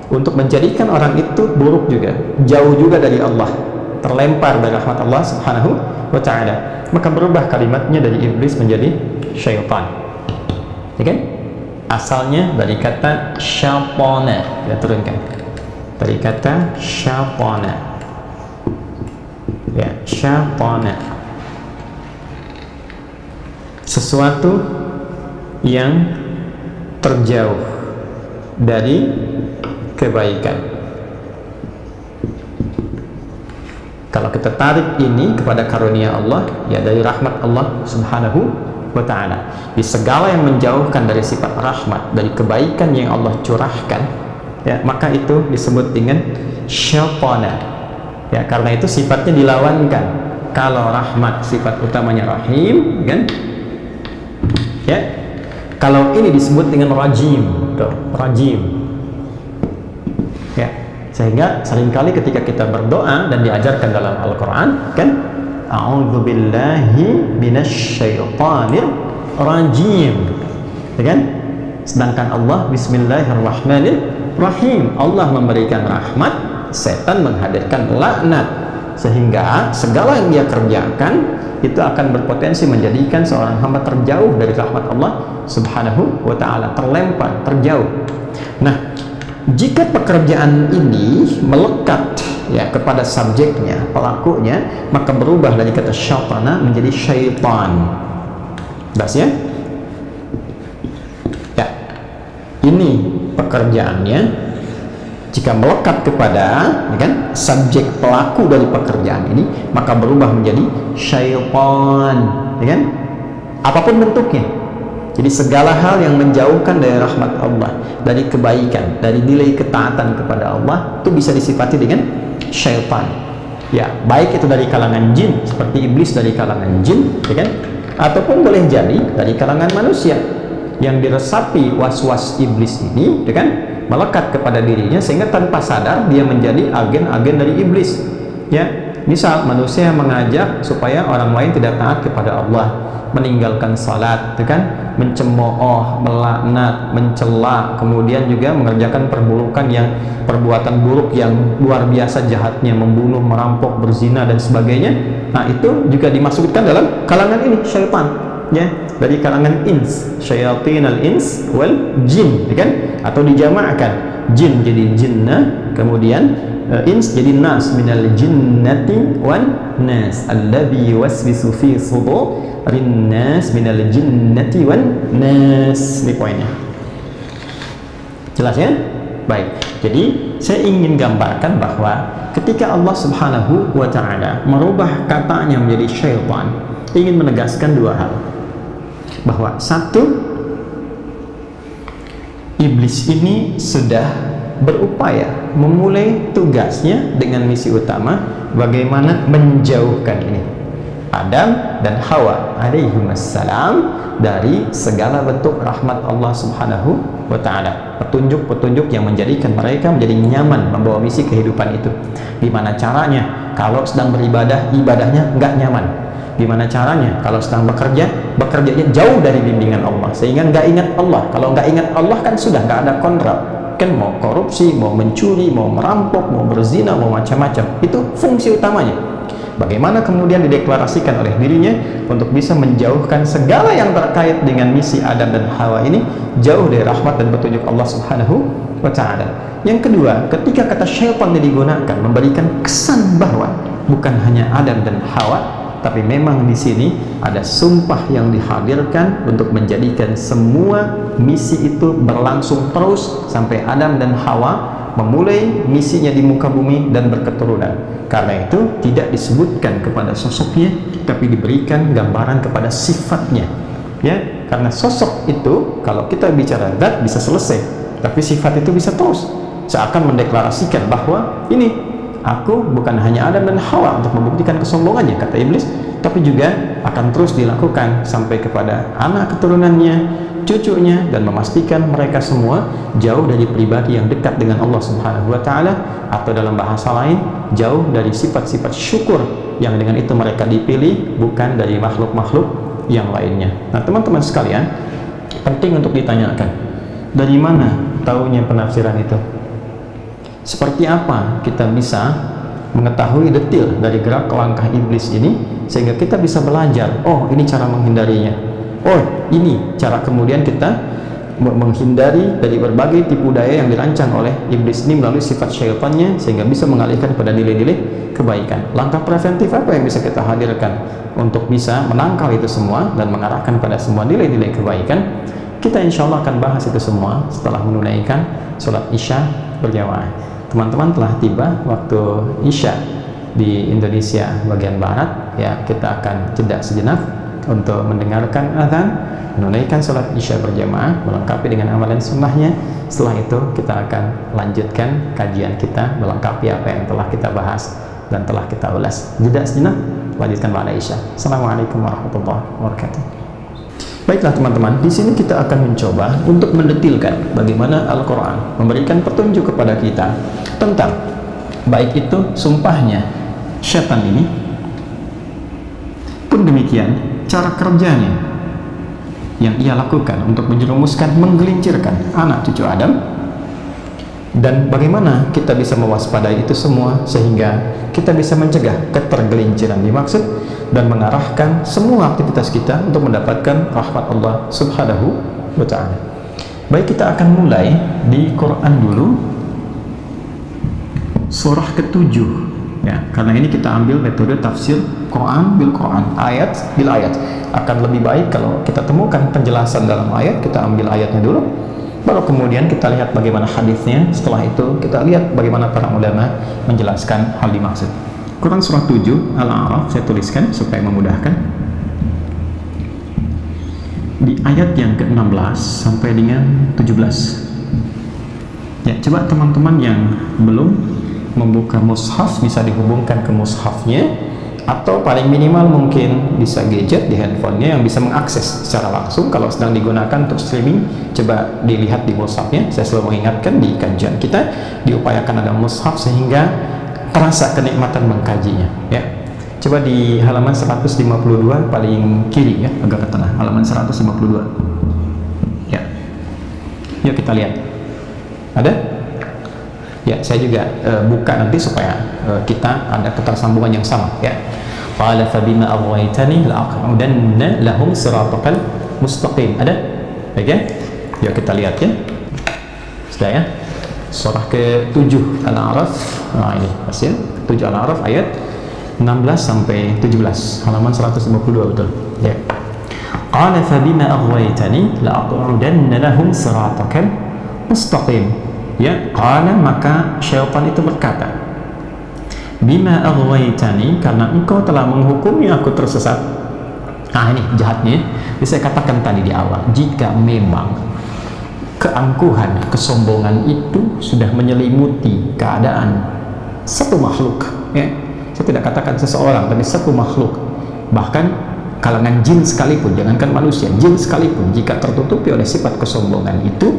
untuk menjadikan orang itu buruk juga, jauh juga dari Allah, terlempar dari rahmat Allah Subhanahu wa ta'ala, maka berubah kalimatnya dari iblis menjadi syaitan, ya kan? Asalnya dari kata syapona, kita turunkan dari kata syapona, ya, syapona, sesuatu yang terjauh dari kebaikan. Kalau kita tarik ini kepada karunia Allah, ya, dari rahmat Allah Subhanahu wa ta'ala, di segala yang menjauhkan dari sifat rahmat, dari kebaikan yang Allah curahkan, ya, maka itu disebut dengan syaitan, ya, karena itu sifatnya dilawankan. Kalau rahmat sifat utamanya rahim, kan, ya. Kalau ini disebut dengan rajim, tuh, rajim, ya. Sehingga seringkali ketika kita berdoa dan diajarkan dalam Al-Quran, kan, a'udzubillahi minasyaitonir rajim, ya kan? Sedangkan Allah bismillahirrahmanirrahim, Allah memberikan rahmat, setan menghadirkan laknat, sehingga segala yang dia kerjakan itu akan berpotensi menjadikan seorang hamba terjauh dari rahmat Allah Subhanahu wa ta'ala, terlempar, terjauh. Nah, jika pekerjaan ini melekat, ya, kepada subjeknya, pelakunya, maka berubah dari kata syaitana menjadi syaitan. Jelas, ya? Ya, ini pekerjaannya. Jika melekat kepada, ya kan, subjek pelaku dari pekerjaan ini, maka berubah menjadi syaitan, ya kan? Apapun bentuknya. Jadi segala hal yang menjauhkan dari rahmat Allah, dari kebaikan, dari nilai ketaatan kepada Allah, itu bisa disifati dengan syaitan. Ya, baik itu dari kalangan jin, seperti iblis dari kalangan jin, ya kan? Ataupun boleh jadi dari kalangan manusia yang diresapi was-was iblis ini, ya kan? melekat kepada dirinya sehingga tanpa sadar dia menjadi agen-agen dari iblis. Ya, misal manusia mengajak supaya orang lain tidak taat kepada Allah, meninggalkan salat, itu kan, mencemooh, melaknat, mencela, kemudian juga mengerjakan perbuatan buruk yang luar biasa jahatnya, membunuh, merampok, berzina dan sebagainya. Nah, itu juga dimasukkan dalam kalangan ini syaitan, ya, dari kalangan ins, syayatinal ins wal jin, ya kan, atau dijamakan jin jadi jinnah, kemudian ins jadi nas, minal jinnati wan nas alladzi yuwaswisu fi sudurin nas minal jinnati wan nas. Ini poinnya, jelas ya? Baik, jadi saya ingin gambarkan bahwa ketika Allah Subhanahu wa ta'ala merubah katanya menjadi syaitan, ingin menegaskan dua hal, bahwa satu, iblis ini sudah berupaya memulai tugasnya dengan misi utama bagaimana menjauhkan ini Adam dan Hawa alaihimussalam dari segala bentuk rahmat Allah Subhanahu wa ta'ala, petunjuk-petunjuk yang menjadikan mereka menjadi nyaman membawa misi kehidupan itu. Gimana caranya? Kalau sedang beribadah, ibadahnya nggak nyaman. Gimana caranya? Kalau sedang bekerja, bekerjanya jauh dari bimbingan Allah sehingga nggak ingat Allah. Kalau nggak ingat Allah kan sudah nggak ada kontrol, kan, mau korupsi, mau mencuri, mau merampok, mau berzina, mau macam-macam. Itu fungsi utamanya. Bagaimana kemudian dideklarasikan oleh dirinya untuk bisa menjauhkan segala yang terkait dengan misi Adam dan Hawa ini jauh dari rahmat dan petunjuk Allah Subhanahu wa ta'ala. Yang kedua, ketika kata syaitan digunakan memberikan kesan bahwa bukan hanya Adam dan Hawa, tapi memang di sini ada sumpah yang dihadirkan untuk menjadikan semua misi itu berlangsung terus sampai Adam dan Hawa memulai misinya di muka bumi dan berketurunan. Karena itu tidak disebutkan kepada sosoknya, tapi diberikan gambaran kepada sifatnya, ya, karena sosok itu kalau kita bicara zat bisa selesai, tapi sifat itu bisa terus, seakan mendeklarasikan bahwa ini aku bukan hanya Adam dan Hawa untuk membuktikan kesombongannya, kata iblis, tapi juga akan terus dilakukan sampai kepada anak keturunannya, cucunya, dan memastikan mereka semua jauh dari pribadi yang dekat dengan Allah Subhanahu wa ta'ala, atau dalam bahasa lain jauh dari sifat-sifat syukur yang dengan itu mereka dipilih, bukan dari makhluk-makhluk yang lainnya. Nah, teman-teman sekalian, penting untuk ditanyakan, dari mana taunya penafsiran itu? Seperti apa kita bisa mengetahui detail dari gerak langkah iblis ini sehingga kita bisa belajar, oh ini cara menghindarinya, oh ini cara kemudian kita menghindari dari berbagai tipu daya yang dirancang oleh iblis ini melalui sifat syaitannya sehingga bisa mengalihkan pada nilai-nilai kebaikan. Langkah preventif apa yang bisa kita hadirkan untuk bisa menangkal itu semua dan mengarahkan pada semua nilai-nilai kebaikan? Kita insya Allah akan bahas itu semua setelah menunaikan sholat isya berjamaah. Teman-teman telah tiba waktu isya di Indonesia bagian barat, ya, kita akan jeda sejenak untuk mendengarkan azan, menunaikan sholat isya berjamaah, melengkapi dengan amalan sunnahnya. Setelah itu kita akan lanjutkan kajian kita, melengkapi apa yang telah kita bahas dan telah kita ulas. Jeda sejenak, lanjutkan pada isya. Assalamualaikum warahmatullahi wabarakatuh. Baiklah teman-teman, di sini kita akan mencoba untuk mendetilkan bagaimana Al-Quran memberikan petunjuk kepada kita tentang baik itu sumpahnya syaitan ini, pun demikian cara kerjanya yang ia lakukan untuk menjerumuskan, menggelincirkan anak cucu Adam, dan bagaimana kita bisa mewaspadai itu semua sehingga kita bisa mencegah ketergelinciran dimaksud dan mengarahkan semua aktivitas kita untuk mendapatkan rahmat Allah Subhanahu wa ta'ala. Baik, kita akan mulai di Quran dulu, surah ke-7, ya, karena ini kita ambil metode tafsir Quran bil Quran, ayat bil ayat. Akan lebih baik kalau kita temukan penjelasan dalam ayat, kita ambil ayatnya dulu, baru kemudian kita lihat bagaimana hadisnya. Setelah itu kita lihat bagaimana para ulama menjelaskan hal dimaksud. Quran surah 7 Al-A'raf, saya tuliskan supaya memudahkan, di ayat yang ke-16 sampai dengan 17. Ya, coba teman-teman yang belum membuka mushaf bisa dihubungkan ke mushafnya atau paling minimal mungkin bisa gadget di handphonenya yang bisa mengakses secara langsung. Kalau sedang digunakan untuk streaming, coba dilihat di mushafnya. Saya selalu mengingatkan di kajian kita diupayakan ada mushaf sehingga terasa kenikmatan mengkajinya, ya. Coba di halaman 152 paling kiri, ya, agak ke tengah, halaman 152, ya. Yuk kita lihat, ada? Ya, saya juga buka nanti supaya kita ada ketersambungan yang sama, ya. Qala fabima aghwaytani la'aq'udanna lahum siratal mustaqim. Ada? Baik, ya. Yuk kita lihat, ya. Sudah, ya. Surah ke-7 Al-A'raf. Nah, ini pas, ya. 7 Al-A'raf ayat 16 sampai 17, halaman 152, betul, ya. Qala fabima aghwaytani la'aq'udanna lahum siratal mustaqim. Ya, qala, maka syaitan itu berkata, bima aghwaytani, karena engkau telah menghukumi aku tersesat. Nah, ini jahatnya. Saya katakan tadi di awal, jika memang keangkuhan, kesombongan itu sudah menyelimuti keadaan satu makhluk, ya. Saya tidak katakan seseorang, tapi satu makhluk, bahkan kalangan jin sekalipun, jangankan manusia, jin sekalipun, jika tertutupi oleh sifat kesombongan itu,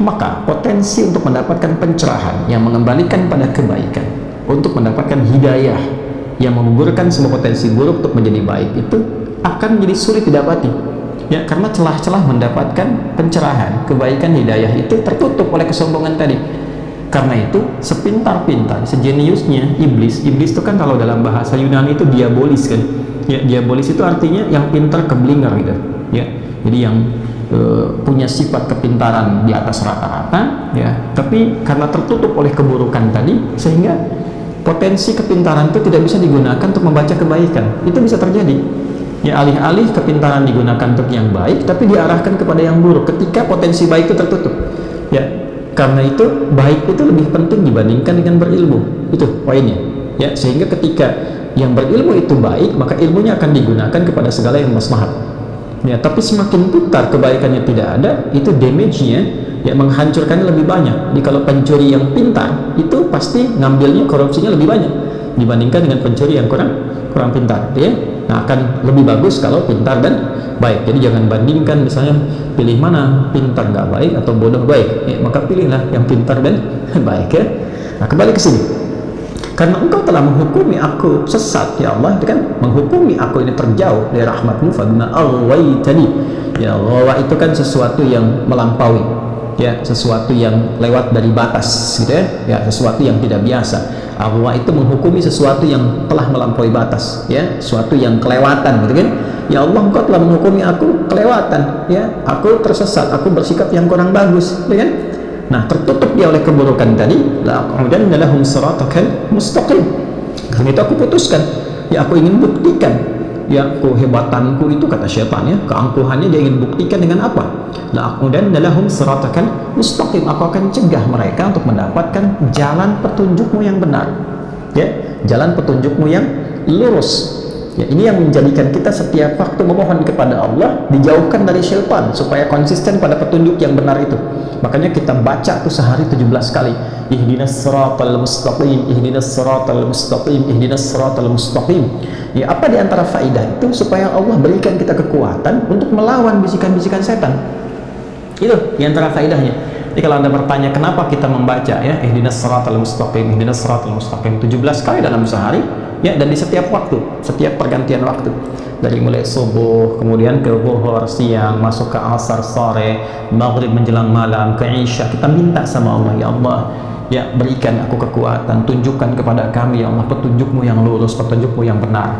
maka potensi untuk mendapatkan pencerahan yang mengembalikan pada kebaikan, untuk mendapatkan hidayah yang menggugurkan semua potensi buruk untuk menjadi baik, itu akan menjadi sulit didapati, ya, karena celah-celah mendapatkan pencerahan, kebaikan, hidayah itu tertutup oleh kesombongan tadi. Karena itu sepintar-pintar, sejeniusnya iblis itu kan kalau dalam bahasa Yunani itu diabolis, kan, ya. Diabolis itu artinya yang pintar keblinger, gitu, ya. Jadi yang punya sifat kepintaran di atas rata-rata, ya, tapi karena tertutup oleh keburukan tadi, sehingga potensi kepintaran itu tidak bisa digunakan untuk membaca kebaikan. Itu bisa terjadi, ya. Alih-alih kepintaran digunakan untuk yang baik, tapi diarahkan kepada yang buruk ketika potensi baik itu tertutup, ya. Karena itu baik itu lebih penting dibandingkan dengan berilmu. Itu poinnya, ya. Sehingga ketika yang berilmu itu baik, maka ilmunya akan digunakan kepada segala yang maslahat, ya. Tapi semakin putar kebaikannya tidak ada, itu damage-nya, ya, menghancurkannya lebih banyak. Jadi kalau pencuri yang pintar itu pasti ngambilnya, korupsinya lebih banyak dibandingkan dengan pencuri yang kurang pintar, ya. Nah, akan lebih bagus kalau pintar dan baik. Jadi jangan bandingkan, misalnya pilih mana, pintar nggak baik atau bodoh baik, ya, maka pilihlah yang pintar dan baik, ya. Nah, kembali ke sini. Karena engkau telah menghukumi aku sesat, ya Allah, itu kan menghukumi aku ini terjauh dari rahmatmu. Fabima aghwaytani, ya, ghawa itu kan sesuatu yang melampaui, ya, sesuatu yang lewat dari batas, gitu, ya, sesuatu yang tidak biasa. Aghwa itu menghukumi sesuatu yang telah melampaui batas, ya, sesuatu yang kelewatan, gitu kan. Ya Allah, engkau telah menghukumi aku kelewatan, ya, aku tersesat, aku bersikap yang kurang bagus, gitu kan. Nah, tertutup dia oleh keburukan tadi, la'aq'udanna lahum siratal mustaqim. Karena itu aku putuskan, ya, aku ingin buktikan, ya, kehebatanku itu, kata syaitan, ya, keangkuhannya dia ingin buktikan dengan apa? La'aq'udanna lahum siratal mustaqim. Aku akan cegah mereka untuk mendapatkan jalan petunjukmu yang benar, ya, jalan petunjukmu yang lurus. Ya, ini yang menjadikan kita setiap waktu memohon kepada Allah dijauhkan dari syaitan supaya konsisten pada petunjuk yang benar itu. Makanya kita baca tuh sehari 17 kali, ihdinas siratal mustaqim, ihdinas siratal mustaqim, ihdinas siratal mustaqim. Ya, apa di antara faidah itu? Supaya Allah berikan kita kekuatan untuk melawan bisikan-bisikan setan. Itu di antara faidahnya. Jadi kalau Anda bertanya kenapa kita membaca, ya, ihdinas siratal mustaqim, ihdinas siratal mustaqim 17 kali dalam sehari, ya, dan di setiap waktu, setiap pergantian waktu, dari mulai subuh, kemudian ke zuhur, siang, masuk ke asar, sore, maghrib menjelang malam, ke isya, kita minta sama Allah, ya Allah, ya, berikan aku kekuatan, tunjukkan kepada kami, ya Allah, petunjukmu yang lurus, petunjukmu yang benar,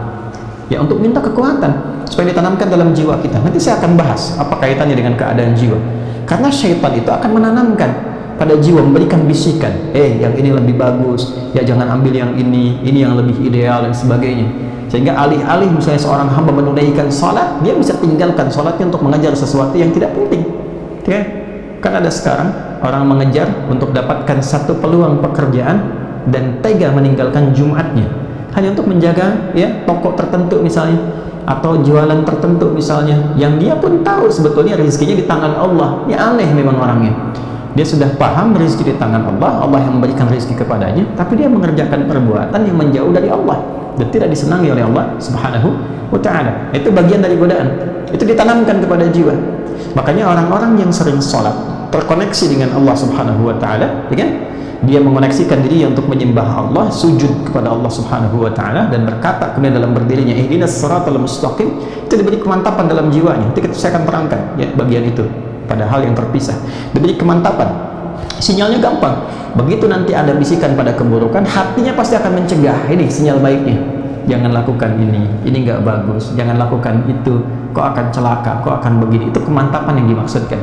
ya, untuk minta kekuatan supaya ditanamkan dalam jiwa kita. Nanti saya akan bahas apa kaitannya dengan keadaan jiwa, karena syaitan itu akan menanamkan pada jiwa, memberikan bisikan, yang ini lebih bagus, ya, jangan ambil yang ini yang lebih ideal, dan sebagainya. Sehingga alih-alih misalnya seorang hamba menunaikan sholat, dia bisa tinggalkan sholatnya untuk mengejar sesuatu yang tidak penting, ya. Kan ada sekarang orang mengejar untuk dapatkan satu peluang pekerjaan dan tega meninggalkan Jumatnya hanya untuk menjaga, ya, toko tertentu misalnya, atau jualan tertentu misalnya, yang dia pun tahu sebetulnya rezekinya di tangan Allah. Ya, aneh memang orangnya. Dia sudah paham rezeki di tangan Allah, Allah yang memberikan rezeki kepadanya, tapi dia mengerjakan perbuatan yang menjauh dari Allah. dan tidak disenangi oleh Allah Subhanahu wa ta'ala. Itu bagian dari godaan, itu ditanamkan kepada jiwa. Makanya orang-orang yang sering sholat terkoneksi dengan Allah Subhanahu wa ta'ala, ya kan? Dia mengoneksikan diri untuk menyembah Allah, sujud kepada Allah Subhanahu wa ta'ala, dan berkata kemudian dalam berdirinya ihdinas siratal mustaqim, itu diberi kemantapan dalam jiwanya. Nanti saya akan terangkan ya bagian itu pada hal yang terpisah, diberi kemantapan. Sinyalnya gampang, begitu nanti ada bisikan pada keburukan, hatinya pasti akan mencegah. Ini sinyal baiknya, jangan lakukan ini nggak bagus, jangan lakukan itu, kok akan celaka, kok akan begini. Itu kemantapan yang dimaksudkan.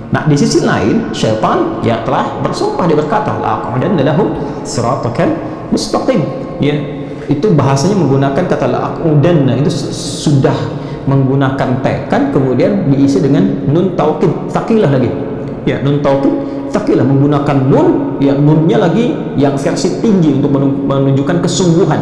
Nah, di sisi lain, syaitan ya telah bersumpah, dia berkata, la'aq'udanna lahum siratakal mustaqim. Ya, itu bahasanya menggunakan kata la'aq'udanna, itu sudah menggunakan tekan kemudian diisi dengan nun taukid tsaqilah lagi. Ya, nun taukid tsaqilah, menggunakan nun, ya nunnya lagi yang versi tinggi untuk menunjukkan kesungguhan.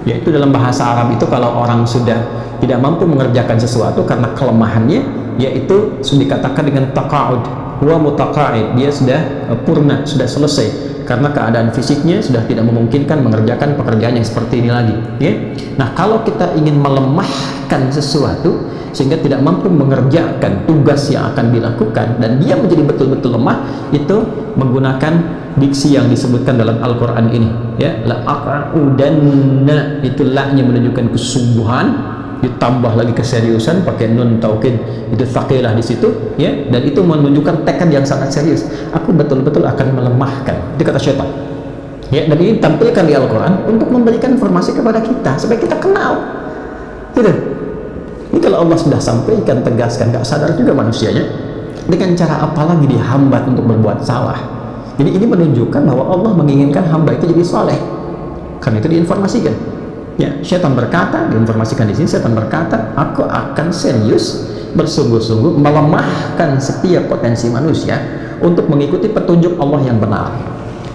Yaitu dalam bahasa Arab itu kalau orang sudah tidak mampu mengerjakan sesuatu karena kelemahannya, yaitu sudah dikatakan dengan taqa'ud, huwa mutaqa'id, dia sudah purna, sudah selesai karena keadaan fisiknya sudah tidak memungkinkan mengerjakan pekerjaan yang seperti ini lagi, ya. Nah, kalau kita ingin melemahkan sesuatu sehingga tidak mampu mengerjakan tugas yang akan dilakukan dan dia menjadi betul-betul lemah, itu menggunakan diksi yang disebutkan dalam Al-Quran ini, ya, la'aq'udanna, itu la-nya menunjukkan kesungguhan, ditambah lagi keseriusan pakai nun taukid, itu tsaqilah di situ, ya, dan itu menunjukkan tekad yang sangat serius. Aku betul-betul akan melemahkan, itu kata syaitan, ya, dan ini tampilkan di Al-Quran untuk memberikan informasi kepada kita supaya kita kenal, gitu. Ini kalau Allah sudah sampaikan, tegaskan, gak sadar juga manusianya, dengan cara apa lagi dihambat untuk berbuat salah. Jadi ini menunjukkan bahwa Allah menginginkan hamba itu jadi soleh, karena itu diinformasikan. Ya, syaitan berkata, diinformasikan di sini, syaitan berkata, aku akan serius bersungguh-sungguh melemahkan setiap potensi manusia untuk mengikuti petunjuk Allah yang benar.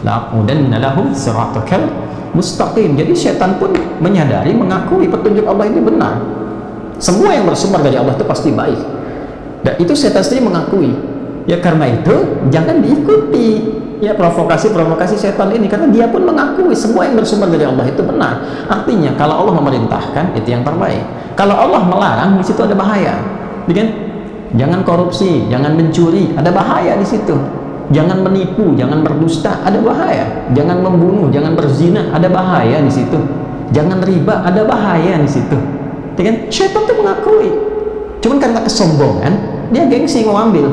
La'aq'udanna lahum siratakal mustaqim. Jadi syaitan pun menyadari, mengakui petunjuk Allah ini benar. Semua yang bersumber dari Allah itu pasti baik, dan itu syaitan sendiri mengakui. Ya, karena itu jangan diikuti ya provokasi-provokasi setan ini, karena dia pun mengakui semua yang bersumber dari Allah itu benar. Artinya kalau Allah memerintahkan itu yang terbaik, kalau Allah melarang di situ ada bahaya, kan? Jangan korupsi, jangan mencuri, ada bahaya di situ. Jangan menipu, jangan berdusta, ada bahaya. Jangan membunuh, jangan berzina, ada bahaya di situ. Jangan riba, ada bahaya di situ. Kan? Syaitan itu mengakui, cuman karena kesombongan dia gengsi mau ambil.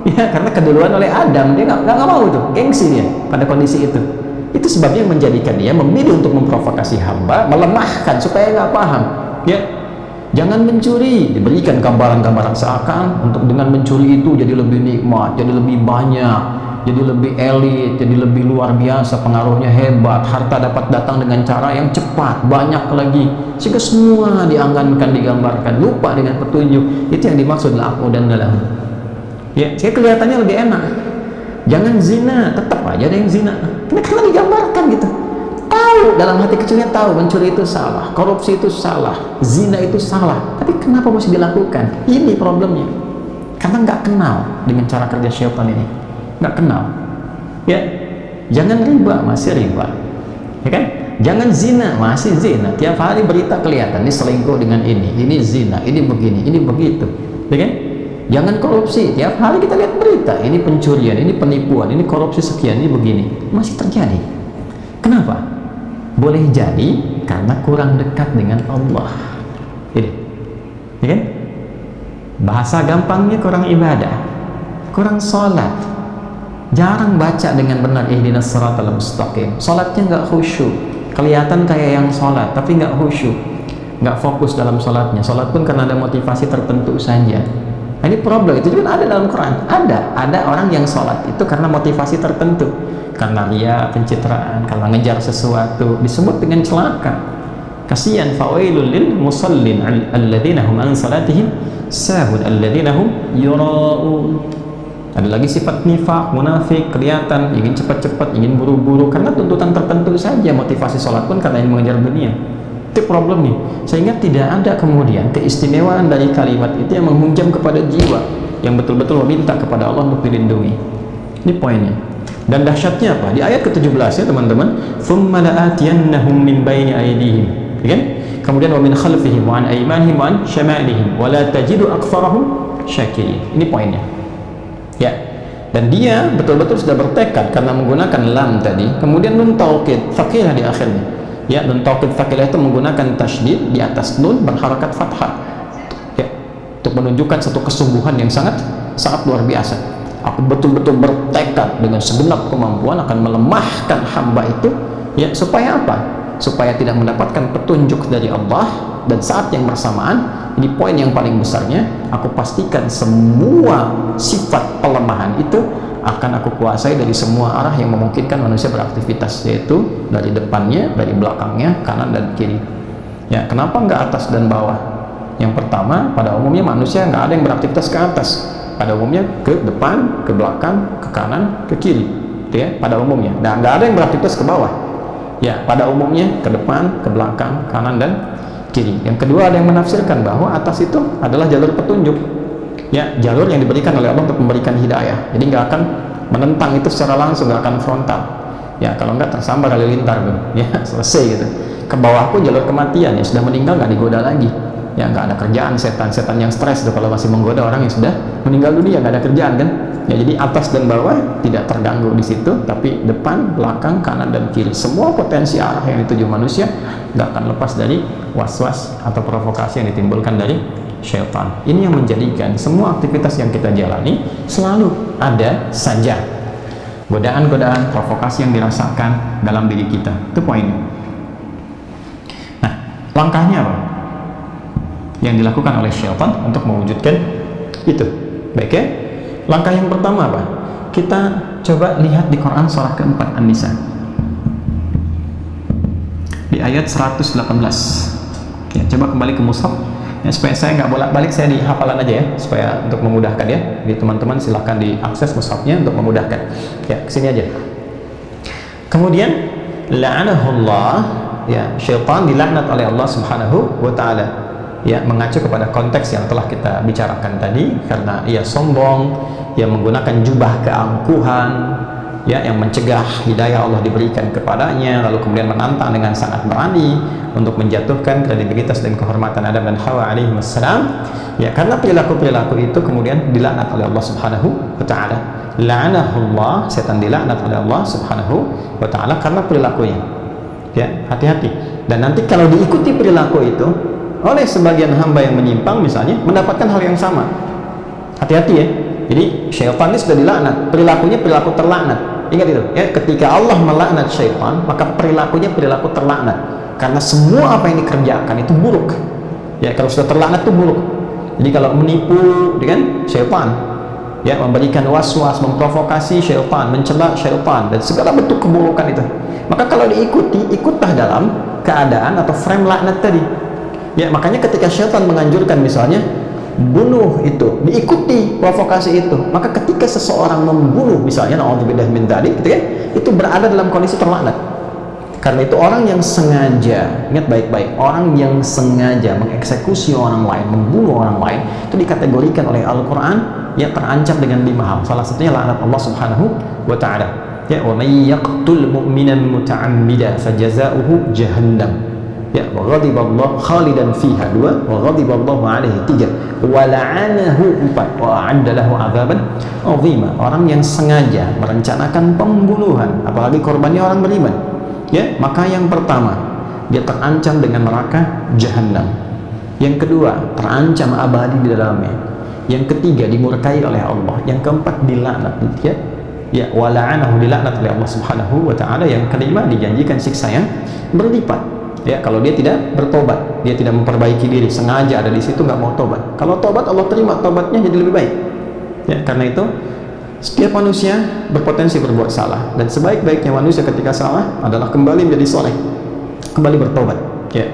Ya, karena keduluan oleh Adam, dia nggak mau tuh, gengsi dia pada kondisi itu. Itu sebabnya yang menjadikan dia memilih untuk memprovokasi hamba, melemahkan supaya nggak paham. Ya, jangan mencuri, diberikan gambaran-gambaran seakan untuk dengan mencuri itu jadi lebih nikmat, jadi lebih banyak, jadi lebih elit, jadi lebih luar biasa, pengaruhnya hebat, harta dapat datang dengan cara yang cepat, banyak lagi, sehingga semua dianggankan, digambarkan, lupa dengan petunjuk. Itu yang dimaksud la'aq'udanna lahum. Ya, saya kelihatannya lebih enak. Jangan zina, tetap aja ada yang zina. Karena digambarkan gitu. Tahu dalam hati kecilnya, tahu mencuri itu salah, korupsi itu salah, zina itu salah. Tapi kenapa mesti dilakukan? Ini problemnya. Karena nggak kenal dengan cara kerja syaitan ini. Nggak kenal. Ya, jangan riba, masih riba. Ya kan? Jangan zina, masih zina. Tiap hari berita kelihatan ini selingkuh dengan ini zina, ini begini, ini begitu. Ya kan? Jangan korupsi, tiap hari kita lihat berita, ini pencurian, ini penipuan, ini korupsi sekian, ini begini, masih terjadi. Kenapa? Boleh jadi karena kurang dekat dengan Allah. Ini, ya kan? Bahasa gampangnya kurang ibadah, kurang sholat, jarang baca dengan benar ihdinas siratal mustaqim. Sholatnya nggak khusyuk, kelihatan kayak yang sholat, tapi nggak khusyuk, nggak fokus dalam sholatnya. Sholat pun karena ada motivasi tertentu saja. Nah, ini problem, itu juga ada dalam Quran. Ada orang yang sholat itu karena motivasi tertentu, karena ria, pencitraan, karena ngejar sesuatu, disebut dengan celaka. Kasihan, fawailul lil musallin alladzina hum an salatihim sahun alladzina hum yura'un. Ada lagi sifat nifaq, munafik, kelihatan, ingin cepat-cepat, ingin buru-buru, karena tuntutan tertentu saja. Motivasi sholat pun karena ingin mengejar dunia. Itu problem nih, sehingga tidak ada kemudian keistimewaan dari kalimat itu yang menghunjam kepada jiwa yang betul-betul meminta kepada Allah untuk dilindungi. Ini poinnya. Dan dahsyatnya apa? Di ayat ke-17 ya teman-teman, "Tsumma la'atiyannahum min baini aydihim ya kan? Kemudian wa min khalfihim wa an aymanihim wa an syama'ilihim wa la tajidu aktsarahum syakirin. Ini poinnya. Ya. Dan dia betul-betul sudah bertekad karena menggunakan lam tadi, kemudian nun taukid tsaqilah di akhirnya. Ya, nun taukid tsaqilah itu menggunakan tasydid di atas nun berharakat fathah. Ya, untuk menunjukkan satu kesungguhan yang sangat luar biasa. Aku betul-betul bertekad dengan segenap kemampuan akan melemahkan hamba itu, ya, supaya apa? Supaya tidak mendapatkan petunjuk dari Allah, dan saat yang bersamaan, ini poin yang paling besarnya, aku pastikan semua sifat pelemahan itu akan aku kuasai dari semua arah yang memungkinkan manusia beraktivitas, yaitu dari depannya, dari belakangnya, kanan dan kiri. Ya, kenapa nggak atas dan bawah? Yang pertama, pada umumnya manusia nggak ada yang beraktivitas ke atas. Pada umumnya ke depan, ke belakang, ke kanan, ke kiri, ya, pada umumnya. Nah, nggak ada yang beraktivitas ke bawah. Ya, pada umumnya ke depan, ke belakang, kanan dan kiri. Yang kedua, ada yang menafsirkan bahwa atas itu adalah jalur petunjuk. Ya, jalur yang diberikan oleh Allah untuk memberikan hidayah. Jadi nggak akan menentang itu secara langsung, nggak akan frontal. Ya, kalau nggak tersambar halilintar tuh. Ya, selesai gitu. Ke bawah pun jalur kematian, ya sudah meninggal nggak digoda lagi. Ya, nggak ada kerjaan, setan yang stres tuh kalau masih menggoda orang yang sudah meninggal dunia, nggak ada kerjaan kan. Ya, jadi atas dan bawah tidak terganggu di situ, tapi depan, belakang, kanan dan kiri, semua potensi arah yang dituju manusia nggak akan lepas dari was-was atau provokasi yang ditimbulkan dari syaitan. Ini yang menjadikan semua aktivitas yang kita jalani selalu ada saja godaan-godaan, provokasi yang dirasakan dalam diri kita. Itu poinnya. Nah, langkahnya apa yang dilakukan oleh syaitan untuk mewujudkan itu? Baik ya. Langkah yang pertama apa? Kita coba lihat di Quran surah keempat An-Nisa di ayat 118. Ya, coba kembali ke mushaf ya, supaya saya nggak bolak-balik, saya di hafalan aja ya, supaya untuk memudahkan ya. Jadi teman-teman silahkan diakses mushafnya untuk memudahkan. Ya, kesini aja. Kemudian la'anahullah, ya, syaitan dilaknat oleh Allah Subhanahu wa taala. Ya, mengacu kepada konteks yang telah kita bicarakan tadi, karena ia sombong, ia menggunakan jubah keangkuhan, ya, yang mencegah hidayah Allah diberikan kepadanya, lalu kemudian menantang dengan sangat berani untuk menjatuhkan kredibilitas dan kehormatan Adam dan Hawa alaihi wassalam. Ya, karena perilaku-perilaku itu kemudian dilaknat oleh Allah Subhanahu wa taala. La'anahullah, setan dilaknat oleh Allah Subhanahu wa taala karena perilakunya. Ya, hati-hati. Dan nanti kalau diikuti perilaku itu oleh sebagian hamba yang menyimpang misalnya, mendapatkan hal yang sama. Hati-hati ya. Jadi syaitan ini sudah dilaknat, perilakunya perilaku terlaknat. Ingat itu ya, ketika Allah melaknat syaitan, maka perilakunya perilaku terlaknat, karena semua apa yang dikerjakan itu buruk. Ya, kalau sudah terlaknat itu buruk. Jadi kalau menipu dengan syaitan, ya, memberikan was-was, memprovokasi syaitan, mencela syaitan, dan segala bentuk keburukan itu, maka kalau diikuti, ikutlah dalam keadaan atau frame laknat tadi. Ya, makanya ketika syaitan menganjurkan misalnya bunuh itu, diikuti provokasi itu, maka ketika seseorang membunuh misalnya, na'udzubillah min dzalik, gitu ya, itu berada dalam kondisi terlaknat. Karena itu orang yang sengaja, ingat baik-baik, orang yang sengaja mengeksekusi orang lain, membunuh orang lain, itu dikategorikan oleh Al-Quran ya terancam dengan 5 hal. Salah satunya laknat Allah Subhanahu wa ta'ala. Ya, wa may yaqtul mu'minan muta'ammidan fajaza'uhu jahannam. Ya, wa ghadiballahu khalidan fiha 2, wa ghadiballahu alaihi 3, wa la'anahu 4, wa a'adda lahu 'adzaban 'azima. Orang yang sengaja merencanakan pembunuhan, apalagi korbannya orang beriman, ya, maka yang pertama dia terancam dengan neraka jahanam. Yang kedua, terancam abadi di dalamnya. Yang ketiga, dimurkai oleh Allah. Yang keempat, dilaknat, ya. Ya, wa la'anahu, dilaknat oleh Allah Subhanahu wa ta'ala. Yang kelima, dijanjikan siksa yang berlipat. Ya, kalau dia tidak bertobat, dia tidak memperbaiki diri, sengaja ada di situ nggak mau tobat. Kalau tobat, Allah terima tobatnya jadi lebih baik. Ya, karena itu setiap manusia berpotensi berbuat salah, dan sebaik-baiknya manusia ketika salah adalah kembali menjadi soleh, kembali bertobat. Ya,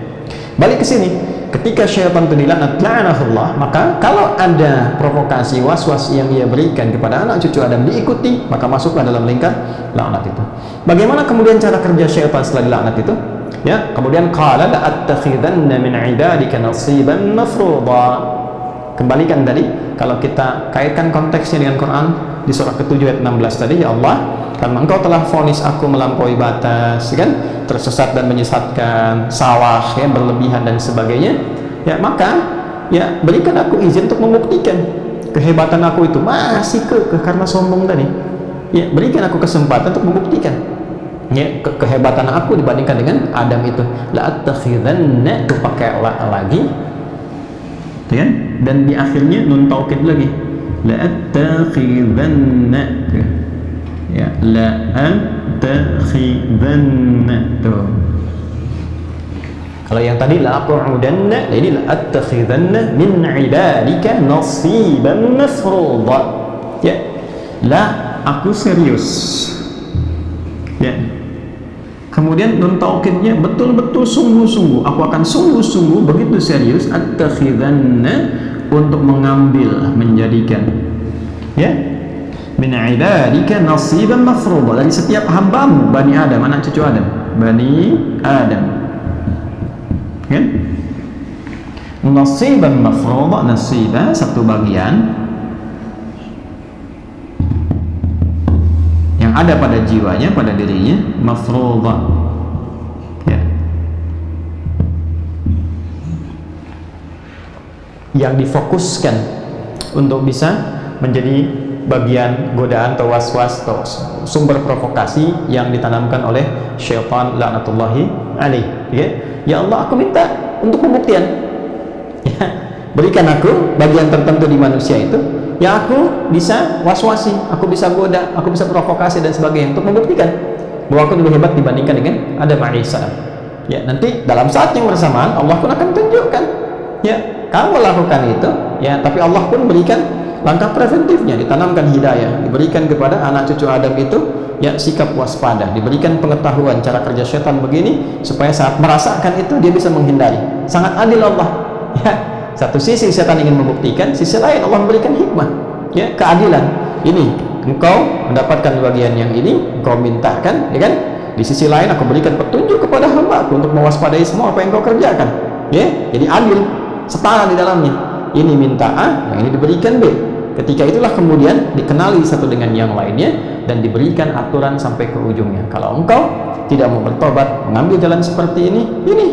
balik ke sini. Ketika syaitan itu dilaknat, la'anahullah, maka kalau ada provokasi, was-was yang ia berikan kepada anak cucu Adam diikuti, maka masuklah dalam lingkar laknat itu. Bagaimana kemudian cara kerja syaitan setelah dilaknat itu? Ya, kemudian qala la'attakhidanna min 'ibadika nasiban mafruḍa. Kembalikan tadi, kalau kita kaitkan konteksnya dengan Quran di surah ke-7 ayat 16 tadi, ya Allah karena engkau telah vonis aku melampaui batas, kan, tersesat dan menyesatkan, salah, ya, berlebihan dan sebagainya, ya, maka ya berikan aku izin untuk membuktikan kehebatan aku itu masih karena sombong tadi, ya, berikan aku kesempatan untuk membuktikan, ya, kehebatan aku dibandingkan dengan Adam itu. La attakhidanna, itu pakai lagi, kan, dan di akhirnya nun taukid lagi, la attakhidanna, ya, la attakhidanna tuh. Kalau yang tadi la aqudanna, ini la attakhidanna min ibadika nasiban mafruḍa, ya, la, aku serius, ya, kemudian nun taukidnya betul-betul sungguh-sungguh, aku akan sungguh-sungguh begitu serius, attakhidanna, untuk mengambil, menjadikan, ya, min ibadika nasiban mafruḍa, dari setiap hambamu Bani Adam, anak cucu Adam, Bani Adam, kan, nasiban mafruḍa, nasiba satu bagian yang ada pada jiwanya, pada dirinya, mafruḍa, ya, yang difokuskan untuk bisa menjadi bagian godaan atau waswas atau sumber provokasi yang ditanamkan oleh syaitan laknatullahi alaih, ya. Ya Allah, aku minta untuk pembuktian, ya, berikan aku bagian tertentu di manusia itu yang aku bisa waswasi, aku bisa goda, aku bisa provokasi dan sebagainya, untuk membuktikan bahwa aku lebih hebat dibandingkan dengan Adam alaihissalam. Ya, nanti dalam saat yang bersamaan Allah pun akan tunjukkan, ya, kamu lakukan itu, ya, tapi Allah pun berikan langkah preventifnya, ditanamkan hidayah, diberikan kepada anak cucu Adam itu, ya, sikap waspada, diberikan pengetahuan cara kerja setan begini, supaya saat merasakan itu dia bisa menghindari. Sangat adil Allah, ya. Satu sisi setan ingin membuktikan, sisi lain Allah memberikan hikmah, ya, keadilan. Ini engkau mendapatkan bagian yang ini, engkau mintakan, ya kan, di sisi lain aku berikan petunjuk kepada hamba-Ku untuk mewaspadai semua apa yang kau kerjakan, ya. Jadi adil, setara di dalamnya. Ini minta A, yang ini diberikan B. Ketika itulah kemudian dikenali satu dengan yang lainnya dan diberikan aturan sampai ke ujungnya. Kalau engkau tidak mau bertobat, mengambil jalan seperti ini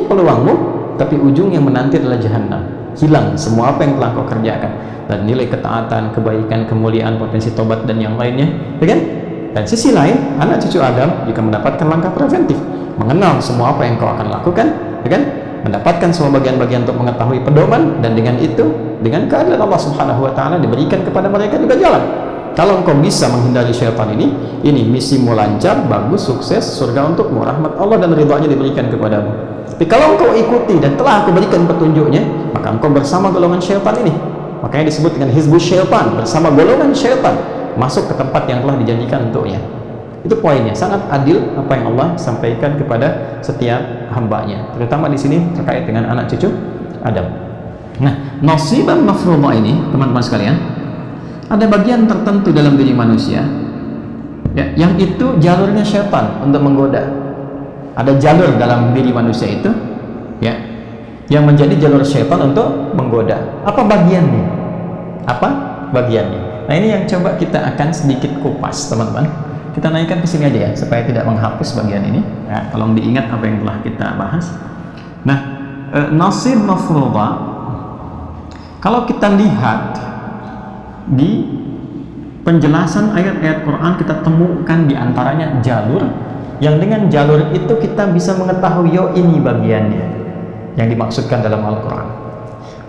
peluangmu, tapi ujung yang menanti adalah jahanam. Hilang semua apa yang telah kau kerjakan, dan nilai ketaatan, kebaikan, kemuliaan, potensi tobat dan yang lainnya, ya kan? Dan sisi lain, anak cucu Adam jika mendapatkan langkah preventif, mengenal semua apa yang kau akan lakukan, ya kan? Mendapatkan semua bagian-bagian untuk mengetahui pedoman, dan dengan itu, dengan keadilan Allah Subhanahu wa taala, diberikan kepada mereka juga jalan. Kalau engkau bisa menghindari syaitan ini misimu lancar, bagus, sukses, surga untukmu, rahmat Allah dan ridhanya diberikan kepadamu. Tapi kalau engkau ikuti dan telah aku berikan petunjuknya, maka engkau bersama golongan syaitan ini. Makanya disebut dengan hizbus syaitan, bersama golongan syaitan, masuk ke tempat yang telah dijanjikan untuknya. Itu poinnya, sangat adil apa yang Allah sampaikan kepada setiap hambanya, terutama di sini terkait dengan anak cucu Adam. Nah, nasiban mafruḍa ini, teman-teman sekalian, ada bagian tertentu dalam diri manusia, ya, yang itu jalurnya syaitan untuk menggoda. Ada jalur dalam diri manusia itu, ya, yang menjadi jalur syaitan untuk menggoda. Apa bagiannya? Apa bagiannya? Nah, ini yang coba kita akan sedikit kupas, teman-teman. Kita naikkan ke sini aja ya, supaya tidak menghapus bagian ini. Ya, tolong diingat apa yang telah kita bahas. Nah, nasib mafruḍa, kalau kita lihat di penjelasan ayat-ayat Quran, kita temukan diantaranya jalur yang dengan jalur itu kita bisa mengetahui, yo, ini bagiannya yang dimaksudkan dalam Al-Quran.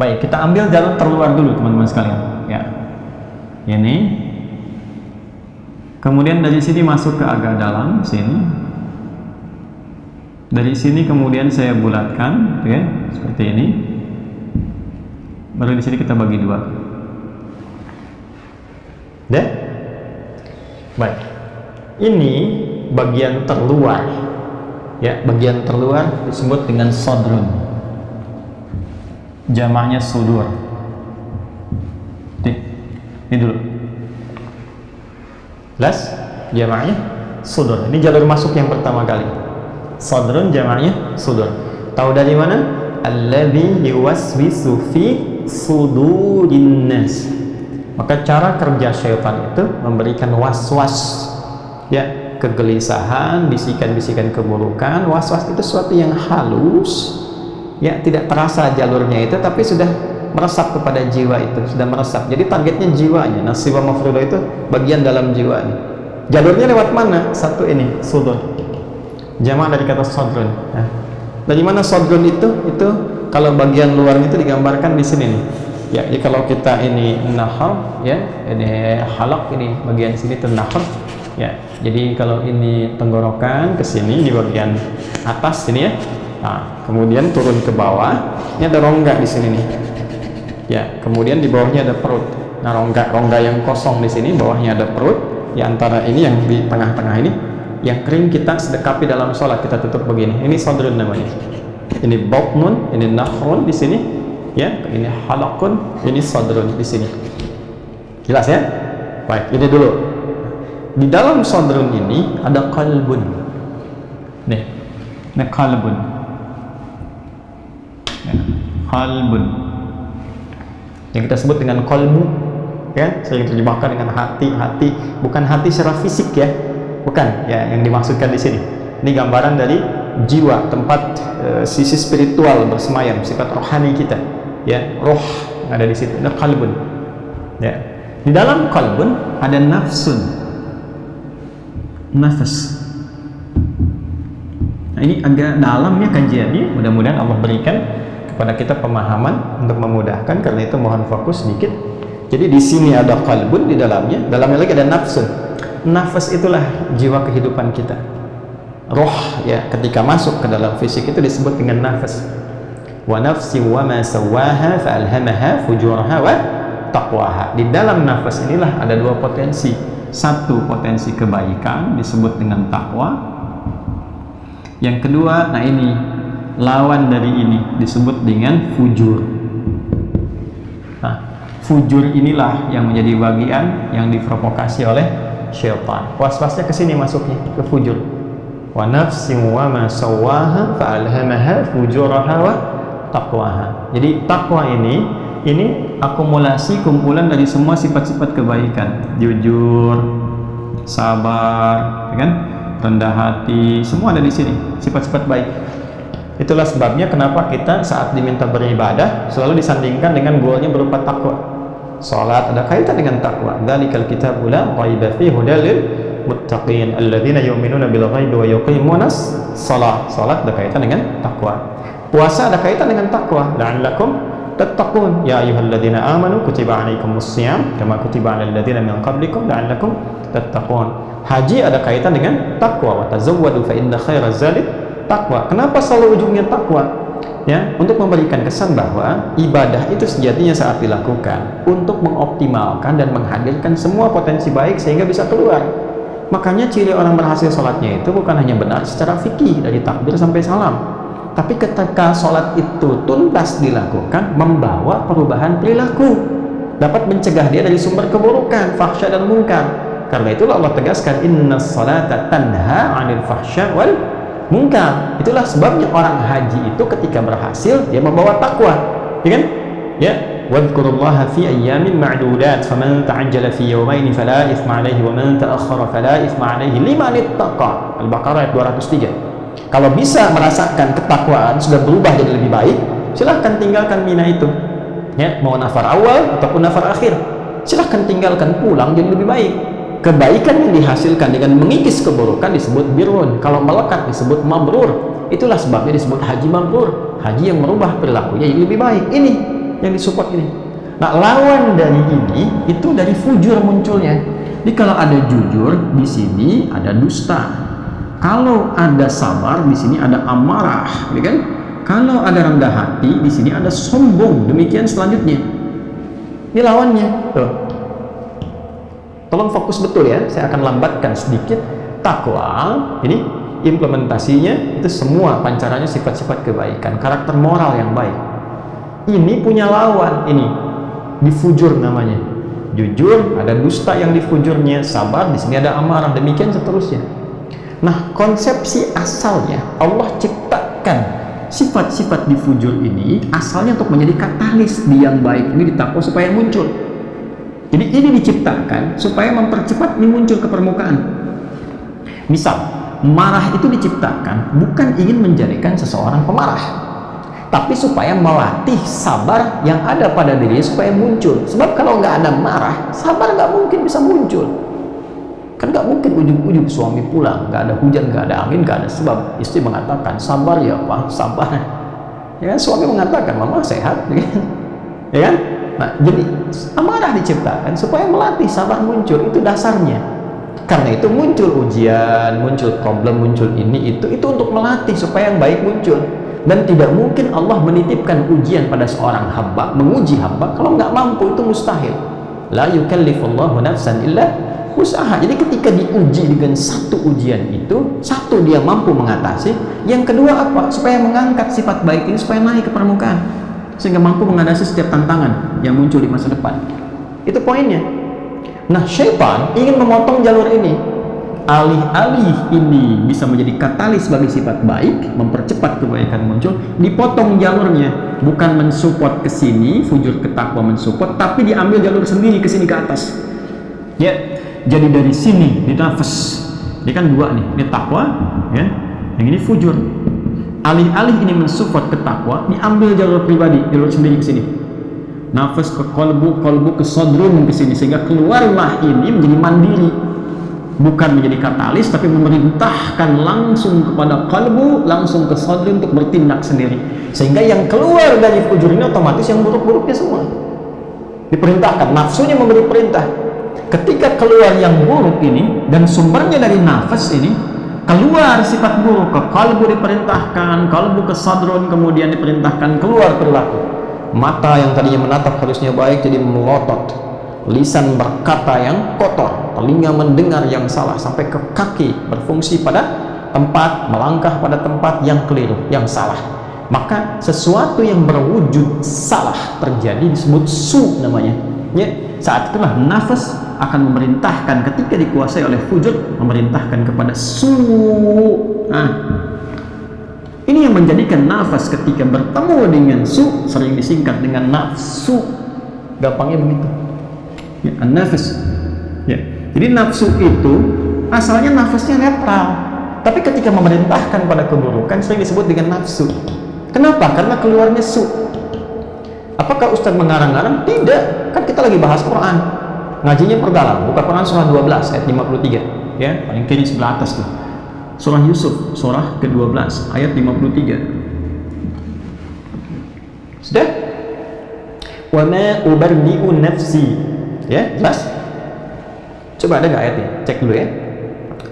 Baik, kita ambil jalur terluar dulu, teman-teman sekalian. Ya, ini. Kemudian dari sini masuk ke agak dalam sini. Dari sini kemudian saya bulatkan, oke, seperti ini. Baru di sini kita bagi dua. Deh? Baik. Ini bagian terluar. Ya, bagian terluar disebut dengan sodrun. Jamaknya sudur. Ini dulu. Jelas? Jamaknya sudur. Ini jalur masuk yang pertama kali. Sadrun jamaknya sudur. Tahu dari mana? Alladzi yuwaswisu fi sudurin nas. Maka cara kerja syaitan itu memberikan was-was, ya, kegelisahan, bisikan-bisikan keburukan. Was-was itu sesuatu yang halus, ya, tidak terasa jalurnya itu, tapi sudah meresap kepada jiwa itu, sudah meresap. Jadi targetnya jiwanya. Nasibah mafruḍah itu bagian dalam jiwa ini. Jalurnya lewat mana? Satu ini, sudur. Jamaah dari kata sodrun. Nah, dari mana sodrun itu? Itu kalau bagian luarnya itu digambarkan di sini nih. Ya, jadi kalau kita ini nahar, ya, ini halak, ini bagian sini itu nahar, ya. Jadi kalau ini tenggorokan ke sini di bagian atas sini ya. Nah, kemudian turun ke bawah, ini ada rongga di sini nih. Ya, kemudian di bawahnya ada perut. Nah, rongga yang kosong di sini, bawahnya ada perut. Di antara ini yang di tengah-tengah ini, yang kering kita sedekapi dalam sholat, kita tutup begini. Ini sodrun namanya. Ini batnun, ini nahrun di sini. Ya, ini halakun, ini sodrun di sini. Jelas ya? Baik, ini dulu. Di dalam sodrun ini ada qalbun. Nih, ini qalbun. Ya, qalbun. Yang kita sebut dengan qalbu, ya, sering terjemahkan dengan hati. Bukan hati secara fisik ya, bukan. Ya, yang dimaksudkan di sini. Ini gambaran dari jiwa, tempat sisi spiritual bersemayam, sifat rohani kita. Ya, roh yang ada di situ. Ada qalbun. Ya. Di dalam qalbun ada nafsun. Nafas. Nah, ini agak dalamnya kajiannya. Mudah-mudahan Allah berikan kepada kita pemahaman untuk memudahkan, karena itu mohon fokus sedikit. Jadi di sini ada qalbun, di dalamnya lagi ada nafsun. Nafas itulah jiwa kehidupan kita. Roh, ya, ketika masuk ke dalam fisik itu disebut dengan nafas. Wa nafsi wa ma sawaha fa alhamaha fujuraha wa taqwaha. Di dalam nafas inilah ada dua potensi. Satu, potensi kebaikan disebut dengan takwa. Yang kedua, nah ini lawan dari ini disebut dengan fujur. Nah, fujur inilah yang menjadi bagian yang diprovokasi oleh syaitan. Was-wasnya ke sini masuknya, ke fujur. Wa nafsin wa ma sawaha fa alhamaha fujuraha wa taqwaha. Jadi takwa ini akumulasi, kumpulan dari semua sifat-sifat kebaikan. Jujur, sabar, ya kan? Rendah hati, semua ada di sini, sifat-sifat baik. Itulah sebabnya kenapa kita saat diminta beribadah selalu disandingkan dengan goalnya berupa takwa. Salat ada kaitan dengan takwa. Dzalikal kitabu la raiba fihi hudal lil muttaqin alladzina yu'minuna bil ghaibi wa yuqimunas shalah. Salat ada kaitan dengan takwa. Puasa ada kaitan dengan takwa. La'allakum tattaqun. Ya ayyuhalladzina amanu kutiba 'alaikumus shiyam kama kutiba 'alal ladzina min qablikum la'allakum tattaqun. Haji ada kaitan dengan takwa. Wa tazawwadu fa inna khairaz zadi takwa. Kenapa selalu ujungnya takwa? Ya, untuk memberikan kesan bahwa ibadah itu sejatinya saat dilakukan untuk mengoptimalkan dan menghadirkan semua potensi baik sehingga bisa keluar. Makanya ciri orang berhasil sholatnya itu bukan hanya benar secara fikih dari takbir sampai salam, tapi ketika sholat itu tuntas dilakukan, membawa perubahan perilaku, dapat mencegah dia dari sumber keburukan, fahsya dan munkar. Karena itulah Allah tegaskan, innas salata tanha 'anil fahsya wal munkar. Itulah sebabnya orang haji itu ketika berhasil dia membawa takwa, ya kan? Ya, wadhkurullaha fi ayyamin ma'dudat faman ta'ajjala fi yawmayn fala itsma 'alaihi wa man ta'akhkhara fala itsma 'alaihi liman ittaqa. Al-Baqarah ayat 203. Kalau bisa merasakan ketakwaan sudah berubah jadi lebih baik, silahkan tinggalkan mina itu. Ya, mau nafar awal ataupun nafar akhir, silahkan tinggalkan, pulang jadi lebih baik. Kebaikan yang dihasilkan dengan mengikis keburukan disebut birrun. Kalau melekat disebut mabrur. Itulah sebabnya disebut haji mabrur. Haji yang merubah perilakunya jadi lebih baik. Ini yang disupport ini. Nah, lawan dari ini itu dari fujur munculnya. Jadi kalau ada jujur, di sini ada dusta. Kalau ada sabar, di sini ada amarah, ya kan? Kalau ada rendah hati, di sini ada sombong. Demikian selanjutnya. Ini lawannya. Tuh. Tolong fokus betul ya, saya akan lambatkan sedikit. Takwa ini implementasinya itu semua pancarannya sifat-sifat kebaikan, karakter moral yang baik. Ini punya lawan, ini difujur namanya. Jujur, ada dusta yang difujurnya, sabar, di sini ada amarah, demikian seterusnya. Nah, konsepsi asalnya Allah ciptakan sifat-sifat difujur ini asalnya untuk menjadi katalis di yang baik ini, di takwa supaya muncul. Jadi ini diciptakan supaya mempercepat ini muncul ke permukaan. Misal, marah itu diciptakan bukan ingin menjadikan seseorang pemarah, tapi supaya melatih sabar yang ada pada dirinya supaya muncul. Sebab kalau nggak ada marah, sabar nggak mungkin bisa muncul. Kan nggak mungkin ujung-ujung suami pulang, nggak ada hujan, nggak ada angin, nggak ada sebab. Istri mengatakan, sabar ya Pak, sabar. Ya kan? Suami mengatakan, Mama sehat. Ya kan? Nah, jadi amarah diciptakan supaya melatih sabar muncul. Itu dasarnya. Karena itu muncul ujian, muncul problem, muncul ini, itu untuk melatih supaya yang baik muncul. Dan tidak mungkin Allah menitipkan ujian pada seorang hamba, menguji hamba kalau nggak mampu, itu mustahil. La yukallifullahu nafsan illa usaha. Jadi ketika diuji dengan satu ujian itu, satu dia mampu mengatasi, yang kedua apa? Supaya mengangkat sifat baik ini supaya naik ke permukaan, sehingga mampu mengatasi setiap tantangan yang muncul di masa depan. Itu poinnya. Nah, syaitan ingin memotong jalur ini. Alih-alih ini bisa menjadi katalis bagi sifat baik, mempercepat kebaikan muncul, dipotong jalurnya. Bukan mensupport ke sini, fujur ke takwa mensupport, tapi diambil jalur sendiri ke sini ke atas. Ya, jadi dari sini di nafas. Ini kan dua nih, ini takwa, ya. Yang ini fujur. Alih-alih ini mensupport ke takwa, diambil jalur pribadi, jalur sendiri ke sini. Nafas ke kolbu, kolbu ke sodrun ke sini, sehingga keluarlah ini menjadi mandiri. Bukan menjadi katalis, tapi memerintahkan langsung kepada kalbu, langsung ke sadri untuk bertindak sendiri. Sehingga yang keluar dari fujur ini otomatis yang buruk-buruknya semua diperintahkan, nafsunya memberi perintah. Ketika keluar yang buruk ini, dan sumbernya dari nafas ini, keluar sifat buruk, ke kalbu diperintahkan, kalbu ke sadrun kemudian diperintahkan keluar perilaku. Mata yang tadinya menatap harusnya baik jadi melotot, lisan berkata yang kotor, telinga mendengar yang salah, sampai ke kaki berfungsi pada tempat, melangkah pada tempat yang keliru, yang salah. Maka sesuatu yang berwujud salah terjadi disebut su namanya. Ya, saat itulah nafas akan memerintahkan, ketika dikuasai oleh fujur, memerintahkan kepada su. Nah, ini yang menjadikan nafas ketika bertemu dengan su sering disingkat dengan nafsu. Gampangnya begitu. Ya, nafas. Ya. Jadi nafsu itu asalnya nafasnya netral, tapi ketika memerintahkan pada keburukan sering disebut dengan nafsu. Kenapa? Karena keluarnya su. Apakah Ustaz mengarang-arang? Tidak. Kan kita lagi bahas Quran. Ngajinya perdalam. Buka Quran surah 12 ayat 53. Ya, paling kiri sebelah atas tuh. Surah Yusuf, surah ke-12 ayat 53. Sudah? Wa ma ubarri'u nafsi. Ya, jelas? Coba ada nggak ayatnya? Cek dulu ya.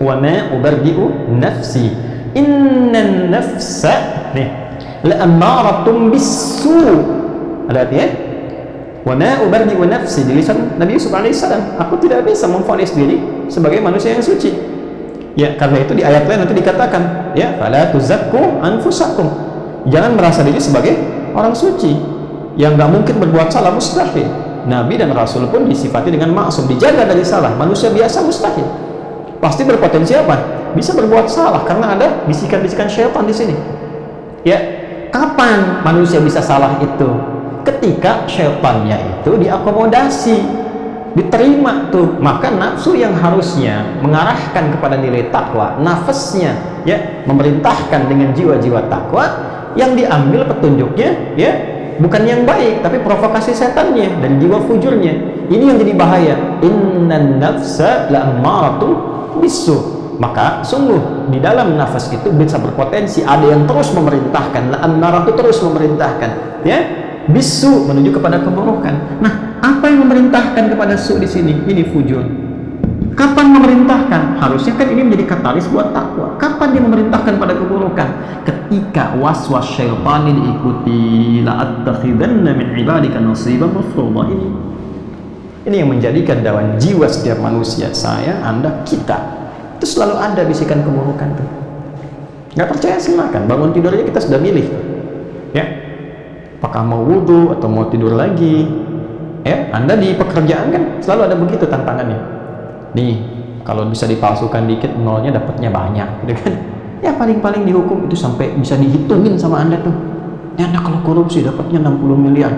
Wa ma ubarri'u nafsi. Innan nafsa nih la'ammaratun bisu. Ada artinya? Wa ma ubarri'u nafsi, di lisan Nabi Yusuf alaihissalam, aku tidak bisa memvonis diri sebagai manusia yang suci. Ya, karena itu di ayat lain nanti dikatakan, ya, fala tuzakku anfusakum. Jangan merasa diri sebagai orang suci yang nggak mungkin berbuat salah, mustahil. Nabi dan Rasul pun disifati dengan maksum, dijaga dari salah. Manusia biasa mustahil. Pasti berpotensi apa? Bisa berbuat salah karena ada bisikan-bisikan syaitan di sini. Ya, kapan manusia bisa salah itu? Ketika syaitannya itu diakomodasi, diterima tuh. Maka nafsu yang harusnya mengarahkan kepada nilai takwa, nafasnya ya memerintahkan dengan jiwa-jiwa takwa, yang diambil petunjuknya ya bukan yang baik, tapi provokasi setannya dan jiwa fujurnya. Ini yang jadi bahaya. Innan nafsa la'ammaratun bisu. Maka sungguh di dalam nafas itu bisa berpotensi ada yang terus memerintahkan, la'ammaratu terus memerintahkan, ya, bisu menuju kepada keburukan. Nah, apa yang memerintahkan kepada su di sini? Ini fujur. Kapan memerintahkan? Harusnya kan ini menjadi katalis buat takwa. Kapan dia memerintahkan pada keburukan? Ketika waswas syaitan diikuti, la'attakhidanna min ibadika nasiban mafruḍa. Ini yang menjadikan dawan jiwa setiap manusia, saya, Anda, kita. Itu selalu ada bisikan keburukan tuh. Nggak percaya silakan, bangun tidur aja kita sudah milih. Ya. Apakah mau wudhu atau mau tidur lagi? Ya, Anda di pekerjaan kan selalu ada begitu tantangannya. Nih, kalau bisa dipalsukan dikit nolnya dapatnya banyak, gitu kan? Ya paling-paling dihukum itu sampai bisa dihitungin sama Anda tuh. Ya, Anda kalau korupsi dapatnya 60 miliar.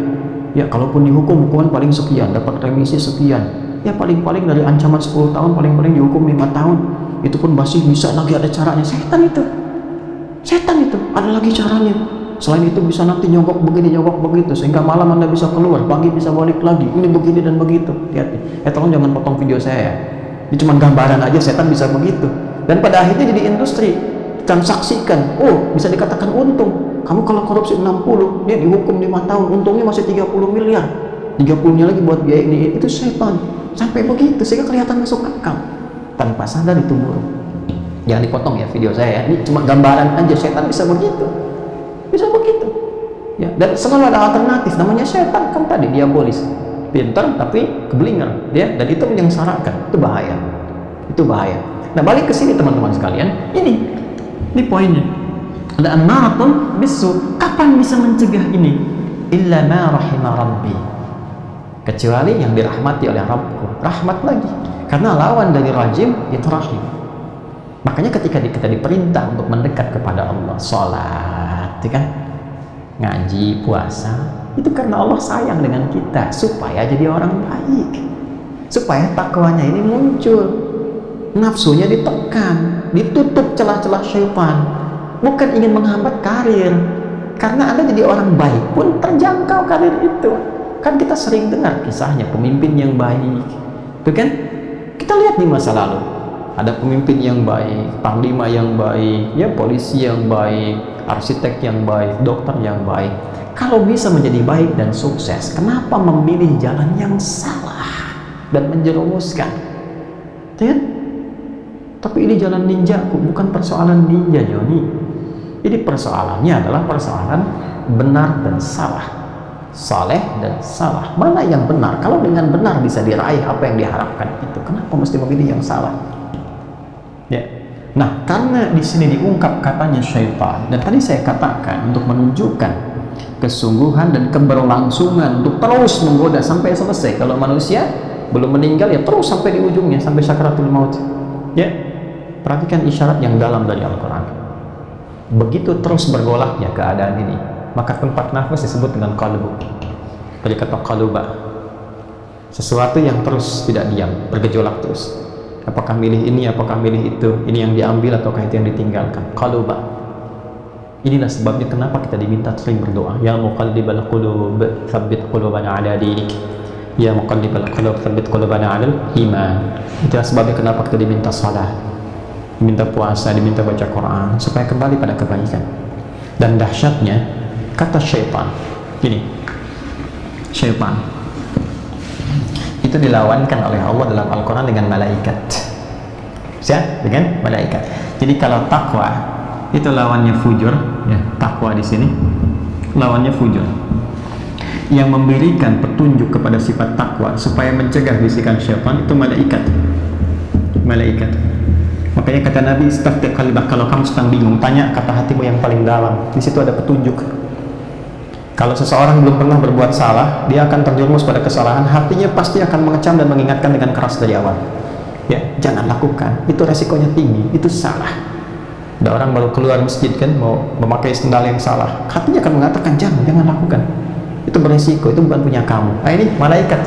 Ya, kalaupun dihukum hukuman paling sekian, dapat remisi sekian. Ya paling-paling dari ancaman 10 tahun paling-paling dihukum 5 tahun. itu pun masih bisa lagi ada caranya. Setan itu ada lagi caranya. Selain itu bisa nanti nyogok begini, nyogok begitu, sehingga malam Anda bisa keluar, pagi bisa balik lagi, ini begini dan begitu. Hati-hati, tolong jangan potong video saya ya. Ini cuma gambaran aja, setan bisa begitu. Dan pada akhirnya jadi industri, transaksikan, bisa dikatakan untung. Kamu kalau korupsi 60, dia dihukum 5 tahun, untungnya masih 30 miliar. 30-nya lagi buat biaya ini, itu setan. Sampai begitu, sehingga kelihatan masuk akal. Tanpa sadar itu buruk. Jangan dipotong ya video saya, ini cuma gambaran aja, setan bisa begitu. Bisa begitu. Ya, dan selalu ada alternatif, namanya setan kan tadi, diabolis. Pintar tapi keblinger, ya, dan itu menyengsarakan. Itu bahaya. Itu bahaya. Nah, balik ke sini teman-teman sekalian, ini poinnya. Ada an-naratun bisu. Kapan bisa mencegah ini? Illa ma rahima rabbi. Kecuali yang dirahmati oleh Rabbku. Rahmat lagi. Karena lawan dari rajim itu rahim. Makanya ketika kita diperintah untuk mendekat kepada Allah, sholat, kan, ngaji, puasa, itu karena Allah sayang dengan kita supaya jadi orang baik, supaya takwanya ini muncul, nafsunya ditekan, ditutup celah-celah syaitan. Bukan ingin menghambat karir, karena Anda jadi orang baik pun terjangkau karir itu. Kan kita sering dengar kisahnya pemimpin yang baik, itu kan kita lihat di masa lalu. Ada pemimpin yang baik, panglima yang baik, ya, polisi yang baik, arsitek yang baik, dokter yang baik. Kalau bisa menjadi baik dan sukses, kenapa memilih jalan yang salah dan menjerumuskan? Ya? Tapi ini jalan ninjaku, bukan persoalan ninja Joni. Ini persoalannya adalah persoalan benar dan salah, saleh dan salah. Mana yang benar? Kalau dengan benar bisa diraih apa yang diharapkan itu, kenapa mesti memilih yang salah? Ya. Nah, karena di sini diungkap katanya syaitan, dan tadi saya katakan untuk menunjukkan kesungguhan dan keberlangsungan untuk terus menggoda sampai selesai. Kalau manusia belum meninggal, ya terus sampai di ujungnya, sampai sakaratul maut. Ya, perhatikan isyarat yang dalam dari Al-Quran. Begitu terus bergolaknya keadaan ini, maka tempat nafas disebut dengan qalbu. Dari kata qaluba, sesuatu yang terus tidak diam, bergejolak terus. Apakah milih ini, apakah milih itu, ini yang diambil ataukah itu yang ditinggalkan. Qaluba. Inilah sebabnya kenapa kita diminta sering berdoa. Ya muqallibal qulub, tsabbit qulubana ala dinik. Ya muqallibal qulub, tsabbit qulubana ala iman. Itulah sebabnya kenapa kita diminta salat, diminta puasa, diminta baca Quran, supaya kembali pada kebaikan. Dan dahsyatnya kata syaitan, ini syaitan itu dilawankan oleh Allah dalam Al-Quran dengan malaikat. Ya, dengan malaikat. Jadi kalau takwa itu lawannya fujur, ya, takwa di sini lawannya fujur. Yang memberikan petunjuk kepada sifat takwa supaya mencegah bisikan syaitan itu malaikat. Malaikat. Makanya kata Nabi, istafti qalbak, kalau kamu sedang bingung, tanya kata hatimu yang paling dalam. Di situ ada petunjuk. Kalau seseorang belum pernah berbuat salah, dia akan terjerumus pada kesalahan, hatinya pasti akan mengecam dan mengingatkan dengan keras dari awal. Ya, jangan lakukan, itu resikonya tinggi, itu salah. Ada orang baru keluar masjid kan, mau memakai sendal yang salah, hatinya akan mengatakan jangan lakukan, itu beresiko, itu bukan punya kamu. Nah, ini malaikat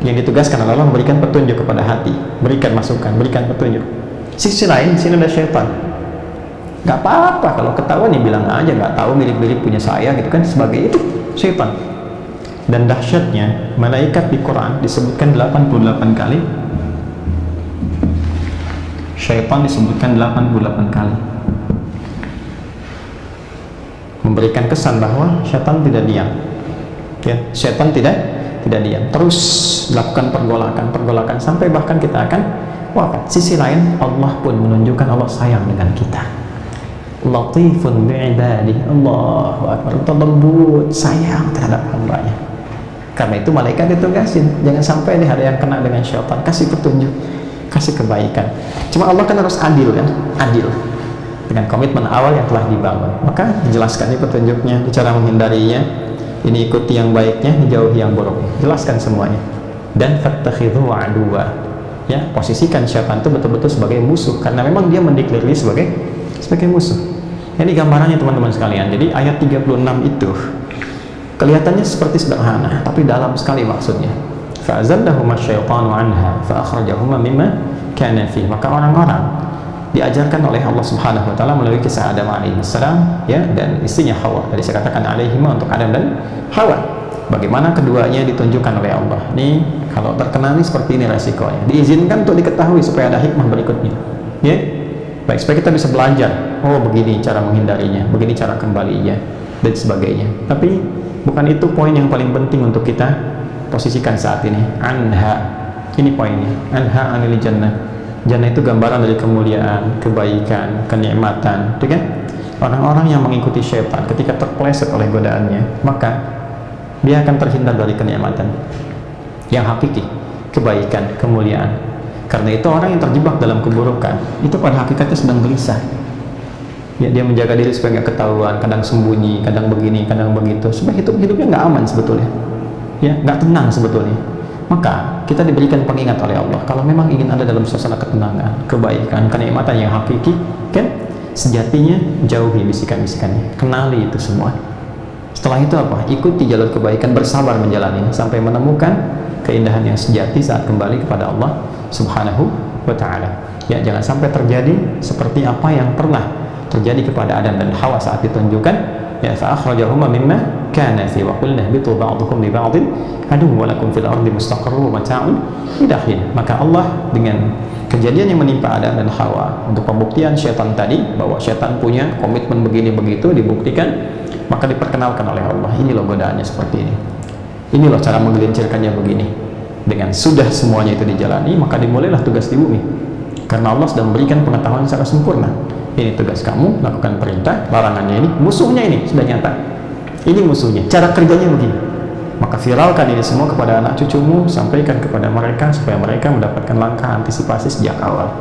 yang ditugaskan adalah memberikan petunjuk kepada hati, berikan masukan, berikan petunjuk. Sisi lain, sini ada syaitan. Gak apa-apa kalau ketahuan ya bilang aja, gak tahu, mirip-mirip punya saya gitu kan, sebagai itu syaitan. Dan dahsyatnya malaikat di Quran disebutkan 88 kali, syaitan disebutkan 88 kali, memberikan kesan bahwa syaitan tidak diam. Ya, syaitan tidak diam, terus lakukan pergolakan sampai bahkan kita akan wafat. Sisi lain, Allah pun menunjukkan Allah sayang dengan kita. Latifun bi'ibadih, Allahu Akbar, lembut, sayang terhadap hambanya. Karena itu malaikat ditugasin, jangan sampai ada yang kena dengan syaitan, kasih petunjuk, kasih kebaikan. Cuma Allah kan harus adil kan, adil dengan komitmen awal yang telah dibangun. Maka dijelaskan ini petunjuknya, cara menghindarinya, ini ikuti yang baiknya, dijauhi yang buruknya, jelaskan semuanya. Dan fattakhidhu aduwa, ya, posisikan syaitan itu betul-betul sebagai musuh, karena memang dia mendeklarasi sebagai musuh. Ini gambarannya teman-teman sekalian. Jadi ayat 36 itu kelihatannya seperti sederhana, tapi dalam sekali maksudnya. Fa'azallahuma syaitanu anha fa'akhrajahuma mimma kana fi. Maka orang-orang diajarkan oleh Allah Subhanahu wa taala melalui kisah Adam alaihissalam ya, dan istrinya Hawa. Jadi saya katakan alaihima untuk Adam dan Hawa. Bagaimana keduanya ditunjukkan oleh Allah. Nih kalau terkena ini seperti ini resikonya. Diizinkan untuk diketahui supaya ada hikmah berikutnya. Ya. Baik, supaya kita bisa belajar. Oh, begini cara menghindarinya, begini cara kembalinya dan sebagainya. Tapi bukan itu poin yang paling penting untuk kita posisikan saat ini. Anha. Ini poinnya. Anha anil jannah. Jannah itu gambaran dari kemuliaan, kebaikan, kenikmatan, gitu kan? Orang-orang yang mengikuti syaitan ketika terpeleset oleh godaannya, maka dia akan terhindar dari kenikmatan yang hakiki, kebaikan, kemuliaan. Karena itu orang yang terjebak dalam keburukan itu pada hakikatnya sedang gelisah. Ya, dia menjaga diri supaya nggak ketahuan, kadang sembunyi, kadang begini, kadang begitu, supaya hidupnya nggak aman sebetulnya, ya nggak tenang sebetulnya. Maka kita diberikan pengingat oleh Allah, kalau memang ingin ada dalam suasana ketenangan, kebaikan, kenikmatan yang hakiki, kan sejatinya jauhi bisikan-bisikannya, kenali itu semua. Setelah itu apa? Ikuti jalur kebaikan, bersabar menjalani sampai menemukan keindahan yang sejati saat kembali kepada Allah Subhanahu wa ta'ala. Ya, jangan sampai terjadi seperti apa yang pernah terjadi kepada Adam dan Hawa saat ditunjukkan, ya, fa akhrajahuma mimma kana fi wa qulna bitu ba'dukum li ba'din aduwwun wa lakum fil ardi mustaqarrun wa mata'un ila hin. Maka Allah dengan kejadian yang menimpa Adam dan Hawa untuk pembuktian syaitan tadi, bahwa syaitan punya komitmen begini begitu, dibuktikan, maka diperkenalkan oleh Allah, ini loh godaannya seperti ini loh cara menggelincirkannya begini. Dengan sudah semuanya itu dijalani, maka dimulailah tugas di bumi, karena Allah sudah memberikan pengetahuan secara sempurna. Ini tugas kamu, lakukan perintah, larangannya ini, musuhnya ini sudah nyata, ini musuhnya, cara kerjanya begini. Maka viralkan ini semua kepada anak cucumu, sampaikan kepada mereka supaya mereka mendapatkan langkah antisipasi sejak awal.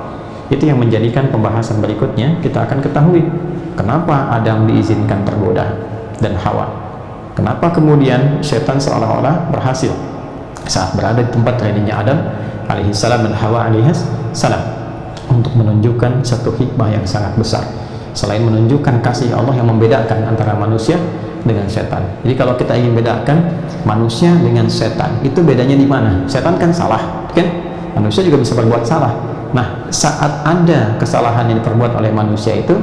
Itu yang menjadikan pembahasan berikutnya. Kita akan ketahui kenapa Adam diizinkan tergoda dan Hawa, kenapa kemudian setan seolah-olah berhasil saat berada di tempat trainingnya Adam alaihissalam dan Hawa alaihissalam, untuk menunjukkan satu hikmah yang sangat besar. Selain menunjukkan kasih Allah yang membedakan antara manusia dengan setan. Jadi kalau kita ingin bedakan manusia dengan setan, itu bedanya di mana? Setan kan salah, kan? Manusia juga bisa berbuat salah. Nah, saat ada kesalahan yang diperbuat oleh manusia itu,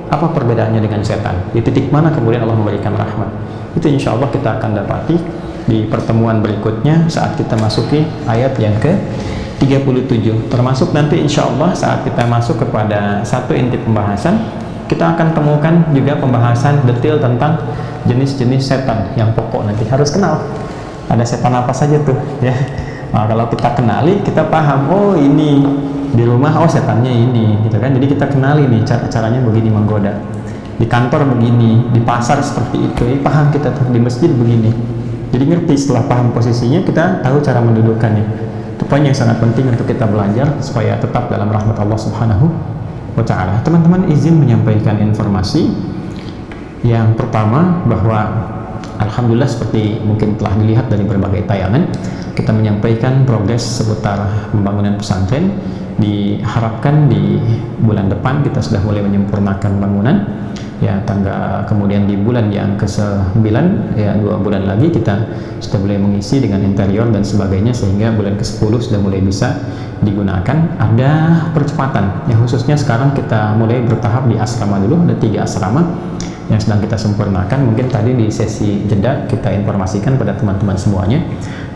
apa perbedaannya dengan setan? Di titik mana kemudian Allah memberikan rahmat? Itu insya Allah kita akan dapati di pertemuan berikutnya saat kita masuki ayat yang ke-37. Termasuk nanti insya Allah saat kita masuk kepada satu inti pembahasan, kita akan temukan juga pembahasan detail tentang jenis-jenis setan yang pokok. Nanti harus kenal ada setan apa saja tuh, ya. Nah, kalau kita kenali, kita paham, oh ini di rumah, oh setannya ini, gitu kan. Jadi kita kenali nih caranya begini menggoda, di kantor begini, di pasar seperti itu, paham kita tuh, di masjid begini. Jadi ngerti, setelah paham posisinya, kita tahu cara mendudukannya. Itu poin yang sangat penting untuk kita belajar supaya tetap dalam rahmat Allah Subhanahu wa ta'ala. Teman-teman, izin menyampaikan informasi yang pertama, bahwa alhamdulillah seperti mungkin telah dilihat dari berbagai tayangan, kita menyampaikan progres seputar pembangunan pesantren. Diharapkan di bulan depan kita sudah mulai menyempurnakan bangunan, ya, kemudian di bulan yang ke-9, ya 2 bulan lagi kita sudah mulai mengisi dengan interior dan sebagainya, sehingga bulan ke-10 sudah mulai bisa digunakan. Ada percepatan yang khususnya sekarang kita mulai bertahap di asrama dulu. Ada 3 asrama yang sedang kita sempurnakan. Mungkin tadi di sesi jeda kita informasikan pada teman-teman semuanya,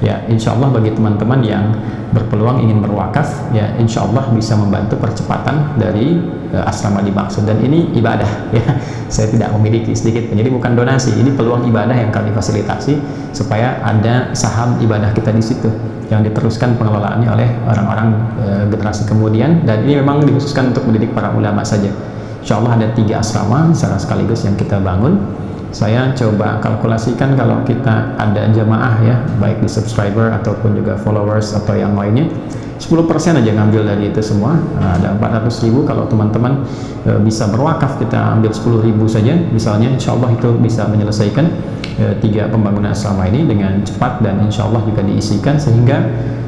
ya, insya Allah bagi teman-teman yang berpeluang ingin berwakaf, ya, insya Allah bisa membantu percepatan dari asrama dimaksud. Dan ini ibadah, ya, saya tidak memiliki sedikit, jadi bukan donasi, ini peluang ibadah yang kami fasilitasi supaya ada saham ibadah kita di situ yang diteruskan pengelolaannya oleh orang-orang generasi kemudian. Dan ini memang dikhususkan untuk mendidik para ulama saja. Insya Allah ada 3 asrama secara sekaligus yang kita bangun. Saya coba kalkulasikan kalau kita ada jamaah, ya, baik di subscriber ataupun juga followers atau yang lainnya, 10% aja ngambil dari itu semua. Nah, ada 400.000. Kalau teman-teman bisa berwakaf, kita ambil 10.000 saja misalnya, insya Allah itu bisa menyelesaikan 3 pembangunan asrama ini dengan cepat, dan insya Allah juga diisikan, sehingga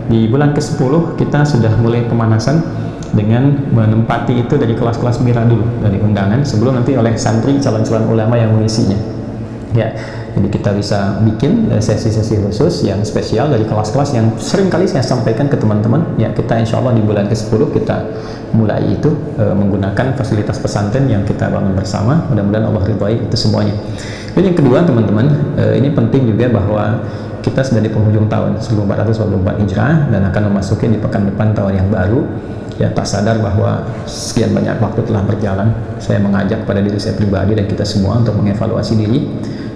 di bulan ke-10 kita sudah mulai pemanasan dengan menempati itu dari kelas-kelas mira dulu, dari undangan, sebelum nanti oleh santri calon-calon ulama yang mengisinya, ya. Jadi kita bisa bikin sesi-sesi khusus yang spesial dari kelas-kelas yang sering kali saya sampaikan ke teman-teman. Ya, kita insya Allah di bulan ke-10 kita mulai itu menggunakan fasilitas pesantren yang kita bangun bersama. Mudah-mudahan Allah ridhai itu semuanya. Dan yang kedua teman-teman, ini penting juga bahwa kita sudah di penghujung tahun 1444 Hijrah dan akan memasuki di pekan depan tahun yang baru. Ya, tak sadar bahwa sekian banyak waktu telah berjalan. Saya mengajak pada diri saya pribadi dan kita semua untuk mengevaluasi diri,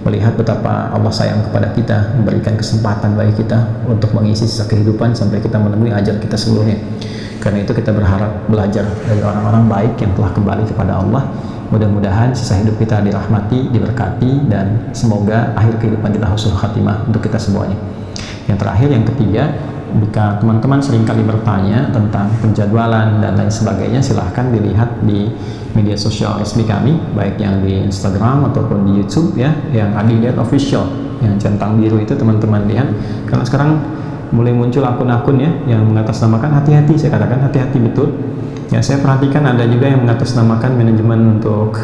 melihat betapa Allah sayang kepada kita, memberikan kesempatan bagi kita untuk mengisi sisa kehidupan sampai kita menemui ajal kita seluruhnya. Karena itu kita berharap belajar dari orang-orang baik yang telah kembali kepada Allah. Mudah-mudahan sisa hidup kita dirahmati, diberkati, dan semoga akhir kehidupan kita husnul khatimah untuk kita semuanya. Yang terakhir, yang ketiga, jika teman-teman seringkali bertanya tentang penjadwalan dan lain sebagainya, silahkan dilihat di media sosial resmi kami, baik yang di Instagram ataupun di YouTube ya, yang Adiliat Official, yang centang biru itu teman-teman lihat. Karena sekarang mulai muncul akun-akun ya yang mengatasnamakan hati-hati, saya katakan hati-hati betul. Ya, saya perhatikan ada juga yang mengatasnamakan manajemen untuk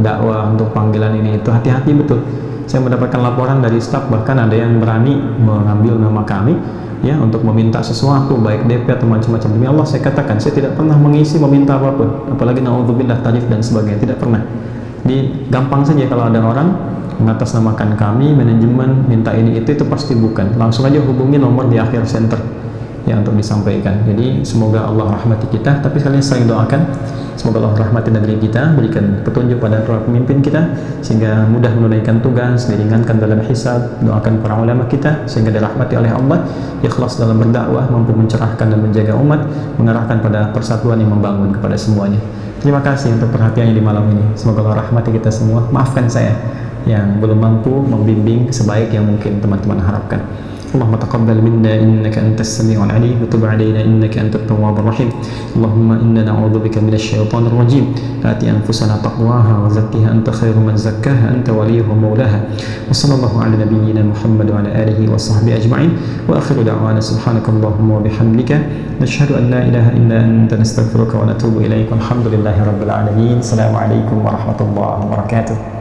dakwah, untuk panggilan ini itu, hati-hati betul. Saya mendapatkan laporan dari staf, bahkan ada yang berani mengambil nama kami ya untuk meminta sesuatu, baik DP atau macam-macam. Demi Allah saya katakan, saya tidak pernah mengisi meminta apapun, apalagi naudzubillah tarif dan sebagainya, tidak pernah. Gampang saja kalau ada orang mengatasnamakan kami manajemen minta ini itu pasti bukan, langsung aja hubungi nomor di akhir center ya untuk disampaikan. Jadi semoga Allah rahmati kita, tapi sekalian saya doakan semoga Allah rahmati negeri kita, berikan petunjuk pada para pemimpin kita sehingga mudah menunaikan tugas, diringankan dalam hisab. Doakan para ulama kita sehingga dirahmati oleh Allah, ikhlas dalam berdakwah, mampu mencerahkan dan menjaga umat, mengarahkan pada persatuan yang membangun kepada semuanya. Terima kasih untuk perhatiannya di malam ini. Semoga Allah rahmati kita semua. Maafkan saya yang belum mampu membimbing sebaik yang mungkin teman-teman harapkan. Allahumma taqabbal minna innaka antas sami'ul 'alim wa tub 'alaina innaka antat tawwabur rahim. Allahumma inna na'udzubika minasy syaithanir rajim. Ati anfusana taqwaha wa zakkiha anta khairu man zakkaha anta waliyuha maulaha. Wa sallallahu 'ala nabiyyina Muhammad wa 'ala alihi wa sahbihi ajma'in. Wa akhiru da'wana subhanakallahumma wa bihamdika nashhadu an la ilaha illa anta nastaghfiruka wa natubu ilaik. Walhamdulillahi rabbil alamin. Assalamualaikum warahmatullahi wabarakatuh.